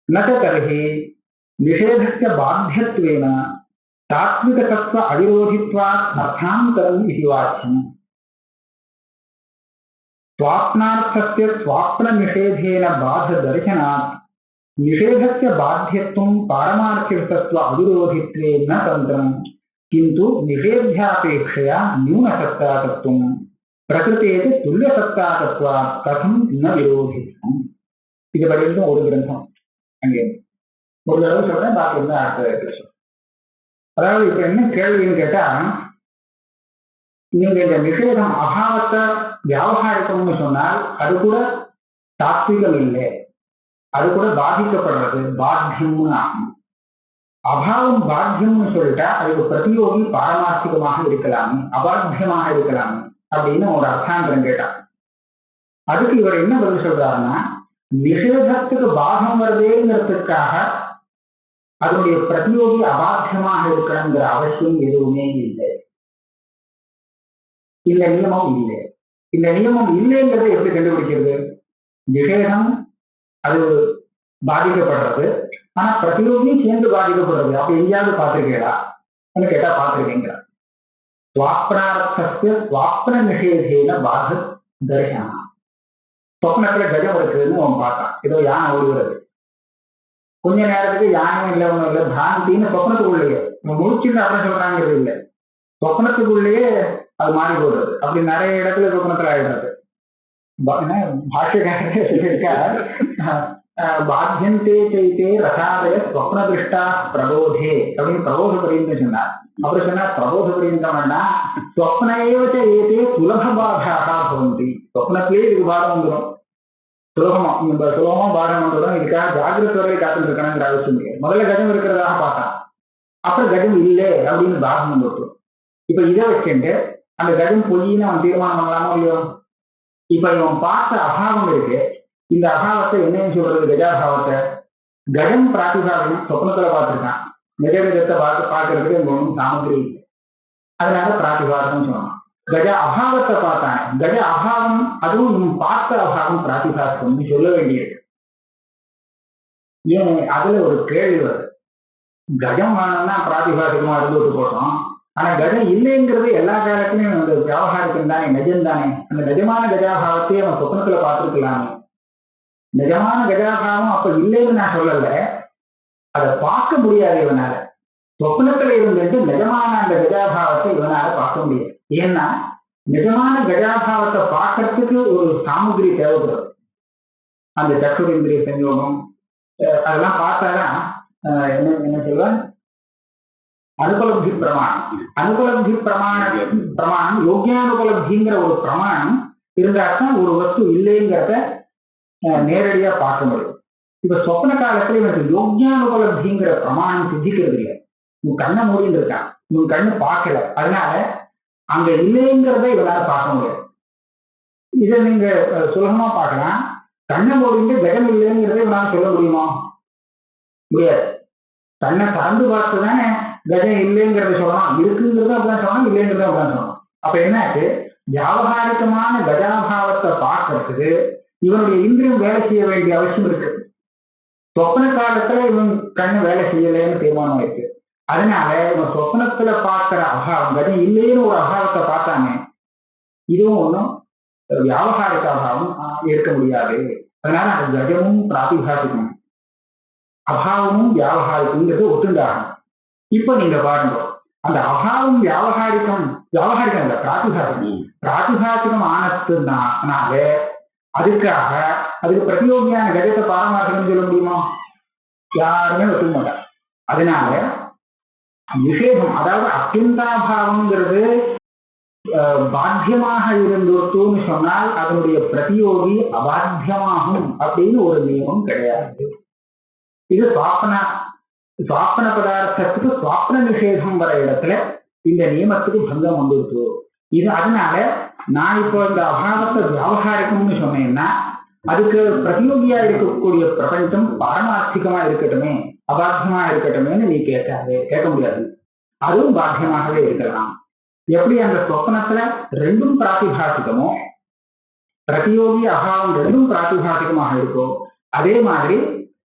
நகி நிஷேதஸ்ய பாத்தியத்வேன தாத்விக தத்துவ அவிரோதித்வாத் அர்த்தாந்தரம் இது வாச்சியம். स्वाप्नार्थस्य स्वाप्न निषेधेन बाध दर्शनात् निषेधस्य बाध्यत्वं पारमार्थिक तत्व अविरोधित्वे न तन्त्रं किन्तु निषेध्यापेक्षया न्यूनसत्तातत्वं प्रकृतेः तुल्यसत्तातत्वात् कथं न विरोधितम्. இது படிக்கும் ஒரு கிரந்தம். அங்கே ஒரு தடவை சொல்றேன், பாக்கி வந்து அடுத்த சொல்றேன். அதாவது இப்ப என்ன கேள்வின்னு கேட்டா, நீங்க இந்த நிஷேதம் அபாவத்தை வியாவகாரிக்கம்னு சொன்னால் அது கூட தாத்விகம் இல்லை, அது கூட பாதிக்கப்படுறது பாத்தியம்னு ஆகும். அபாவம் பாத்தியம்னு சொல்லிட்டா அதுக்கு பிரதியோகி பாரமார்த்திகமாக இருக்கலாமே, அபாத்தியமாக இருக்கலாமே அப்படின்னு ஒரு அர்த்தாந்திரம் கேட்டார். அதுக்கு இவர் என்ன பதில் சொல்றாருன்னா, நிஷேதத்துக்கு பாகம் வருதேங்கிறதுக்காக அதனுடைய பிரதியோகி அபாத்தியமாக இருக்கணுங்கிற அவசியம் எதுவுமே இல்லை. இந்த நியமம் இல்லை. இந்த நியமம் இல்லைங்கிறத எப்படி கண்டுபிடிக்கிறது? நிஷேதம் அது பாதிக்கப்படுறது, ஆனா பிரதியோகியும் சேர்ந்து பாதிக்கப்படுறது. அப்ப எங்கேயாவது பார்த்திருக்கீங்களா கேட்டா பார்த்திருக்கீங்களா? ஸ்வாப்னார்த்தஸ்ய ஸ்வாப்ன நிஷேதேன பாத தரிசனம். சொப்னத்துல கஜம் இருக்குதுன்னு அவன் பார்த்தான், ஏதோ யானை ஓடுகிறது. கொஞ்ச நேரத்துக்கு யானையும் இல்லை, ஒன்றும் இல்லை, பிராந்தின்னு சொப்னத்துக்குள்ளேயே முடிச்சுட்டு அப்புறம் சொல்றாங்கிறது இல்லை, சொப்னத்துக்குள்ளேயே அது மாறி போடுறது. அப்படி நிறைய இடத்துல சொப்னத்துல ஆயிடுறது. பாஷ்யக்காரரே சொல்லியிருக்கார், பாத்தியந்தே சைத்தே ரசாதய ஸ்வப்ன திருஷ்டா பிரபோதே அப்படின்னு பிரபோத பரியந்தம் சொன்னார். அப்புறம் சொன்னார் பிரபோத பரியந்தம்னா ஸ்வப்னேவச்ச ஏதே சுலப பாதாக பவந்தி. சொப்னத்திலேயே இதுக்கு பாடம் வந்துடும், சுலபமா சுலபமா பாடம் வந்துடும். இதுக்காக ஜாகிரத வரையை காத்துட்டு இருக்கணுங்கிற அவசியம் இல்லை. முதல்ல கஜம் இருக்கிறதாக பார்த்தான், அப்புறம் கஜம் இல்லை அப்படின்னு பாகம் வந்துடும். இப்ப இதை வச்சுட்டு அந்த கஜம் பொய்ன்னு அவன் தீர்மானம் பண்ணலாமோ இல்லையோ? இப்ப இவன் பார்த்த அபாவம் இருக்கு, இந்த அபாவத்தை என்னன்னு சொல்றது? கஜாபாவத்தை. கஜம் பிராதிபாதம் சொப்னத்துல பார்த்திருக்கான், நிஜகஜத்தை பார்க்கறதுக்கு இங்க ஒன்றும் சாமகிரி இல்லை, அதனால பிராதிபாதம் சொன்னான். கஜ அபாவத்தை பார்த்தானே, கஜ அபாவம் அதுவும் இவன் பார்த்த அபாவம் பிராதிபாதம்னு சொல்ல வேண்டியது. ஏன் அதுல ஒரு கேள்வி வருது, கஜம் வேணும்னா பிராதிபாதிகமா இருந்துட்டு போட்டோம், ஆனா கஜம் இல்லைங்கிறது எல்லா காலத்திலையும் அந்த வியாபாரிக்கம் தானே, நிஜம் தானே. அந்த நிஜமான கஜாபாவத்தையே அவன் சொப்னத்துல பார்த்துருக்கலாமே. நிஜமான கஜாபாவம் அப்ப இல்லைன்னு நான் சொல்லல, அதை பார்க்க முடியாது இவனால. சொப்னத்துல இருந்துட்டு நிஜமான அந்த கஜாபாவத்தை இவனால பார்க்க முடியாது. ஏன்னா நிஜமான கஜாபாவத்தை பார்க்கறதுக்கு ஒரு சாமகிரி தேவைப்படுறது. அந்த சக்ஷுரேந்திரிய சஞ்சோகம் அதெல்லாம் பார்த்தாதான் என்ன சொல்லுவேன், அனுபலப்தி பிரமாணம். அனுபலப்தி பிரமாணம் யோகியானுபலப்திங்கிற ஒரு பிரமாணம் இருந்தால்தான் ஒரு வஸ்து இல்லைங்கிறத நேரடியா பார்க்க முடியும். இப்ப சொப்ன காலத்துல இவனுக்கு யோகியானுபலப்திங்கிற பிரமாணம் சித்திக்கிறது இல்லை. உன் கண்ணை மூடின்னு இருக்கான், உன் கண்ணு பார்க்கல, அதனால அங்க இல்லைங்கிறத இவனால பார்க்க முடியாது. இதை நீங்க சுலபமா பார்க்கலாம். கண்ணை மூடிட்டு கஜம் இல்லைங்கிறத இவனால சொல்ல முடியுமா? முடியாது. கண்ணை திறந்து பார்த்துதானே கஜம் இல்லைங்கிறத சொல்லலாம், இருக்குங்கிறத அப்படிதான் சொல்லலாம், இல்லைங்கிறத அப்படிதான் சொல்லலாம். அப்ப என்னாச்சு, வியாபகாரிகமான கஜாபாவத்தை பார்க்கறதுக்கு இவனுடைய இந்திரியம் வேலை செய்ய வேண்டிய அவசியம் இருக்கு. சொப்ன காலத்துல இவன் கண்ணு வேலை செய்யலைன்னு தீர்மானம் ஆயிடுச்சு. அதனால இவன் சொப்னத்துல பார்க்கிற அபாவம் கஜம் இல்லைன்னு ஒரு அபாவத்தை பார்த்தாங்க, இதுவும் ஒன்றும் வியாபகாரிக அபாவம் இருக்க முடியாது. அதனால அந்த கஜமும் பிராதிபாதிக்கும் அபாவமும் வியாபகாரிகம்ங்கிறது ஒத்துண்டாகும். இப்ப நீங்க பாருங்க, அந்த அபாவம் வியாபகாரிகம் இல்ல பிராதிபாதிகம் ஆனதுனால அதுக்கு பிரதியோகியான கஜத்தை பாரமார்த்திகம் சொல்ல முடியுமா? யாருமே ஒத்துக்க மாட்டார். அதனால நிஷேதம், அதாவது அத்தியந்தாபாவம்ங்கிறது பாத்தியமாக இருந்தோத்துன்னு சொன்னால் அதனுடைய பிரதியோகி அபாத்தியமாகும் அப்படின்னு ஒரு நியமம் கிடையாது. இது சுவாப்பன பதார்த்தத்துக்கு சுவாப்பன நிஷேதம் வர இடத்துல இந்த நியமத்துக்கு பங்கம் வந்துருக்கு. இது அதனால நான் இப்போ இந்த அபாவத்தை வியாபகாரிக்கம்னு சொன்னேன்னா அதுக்கு பிரதியோகியா இருக்கக்கூடிய பிரபஞ்சம் பாரமார்த்திகமா இருக்கட்டுமே அபாத்தியமா இருக்கட்டுமேன்னு நீ கேட்க முடியாது. அதுவும் பாத்தியமாகவே இருக்கலாம். எப்படி அந்த சொப்பனத்துல ரெண்டும் பிராத்திபாசிகமோ பிரதியோகி அபாவம் ரெண்டும் பிராத்திபாசிகமாக இருக்கோ அதே மாதிரி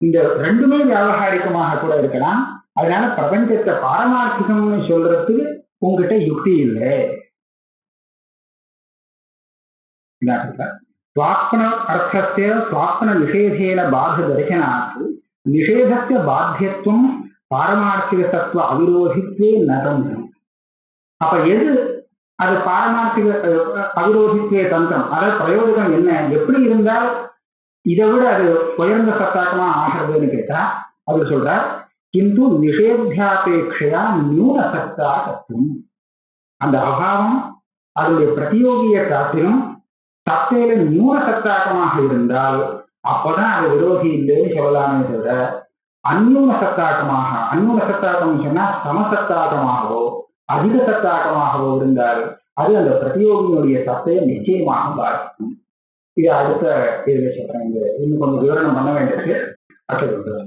இந்த ரெண்டுமே வியாபகாரிகமாக கூட இருக்கலாம். அதனால பிரபஞ்சத்தை பாரமார்த்திகம்னு சொல்றதுக்கு உங்ககிட்ட யுக்தி இல்லை. स्वाप्न अर्थस्य स्वाप्न निषेधेन बाध दर्शनात् निषेधस्य बाध्यत्वं पारमार्थिक तत्व अविरोधित्वे नरम्. அப்ப எது அது பாரமார்த்திக அவிரோதித்வே தந்திரம், அதாவது பிரயோஜனம் என்ன, எப்படி இருந்தால் இதை விட அது உயர்ந்த சத்தாக்கமா ஆகிறதுன்னு கேட்டா அவர் சொல்றார் கிந்து நிஷேத்தியாபேட்சையா நியூன சத்தா தத்துவம். அந்த அபாவம் அதனுடைய பிரதியோகியை காட்டிலும் சத்தையில நியூன சத்தாக்கமாக இருந்தால் அப்பதான் அது விரோதி இல்லைன்னு சொல்லலாமே தவிர அந்யூன சத்தாக்கம் சொன்னா சமசத்தாக்கமாகவோ அதிக சத்தாக்கமாகவோ இருந்தால் அது அந்த பிரதியோகியினுடைய சத்தையை நிச்சயமாக பாதிக்கும். இது அடுத்த கேள்வி சொல்றேன். இன்னும் கொஞ்சம் விவரணம் பண்ண வேண்டியது அடுத்த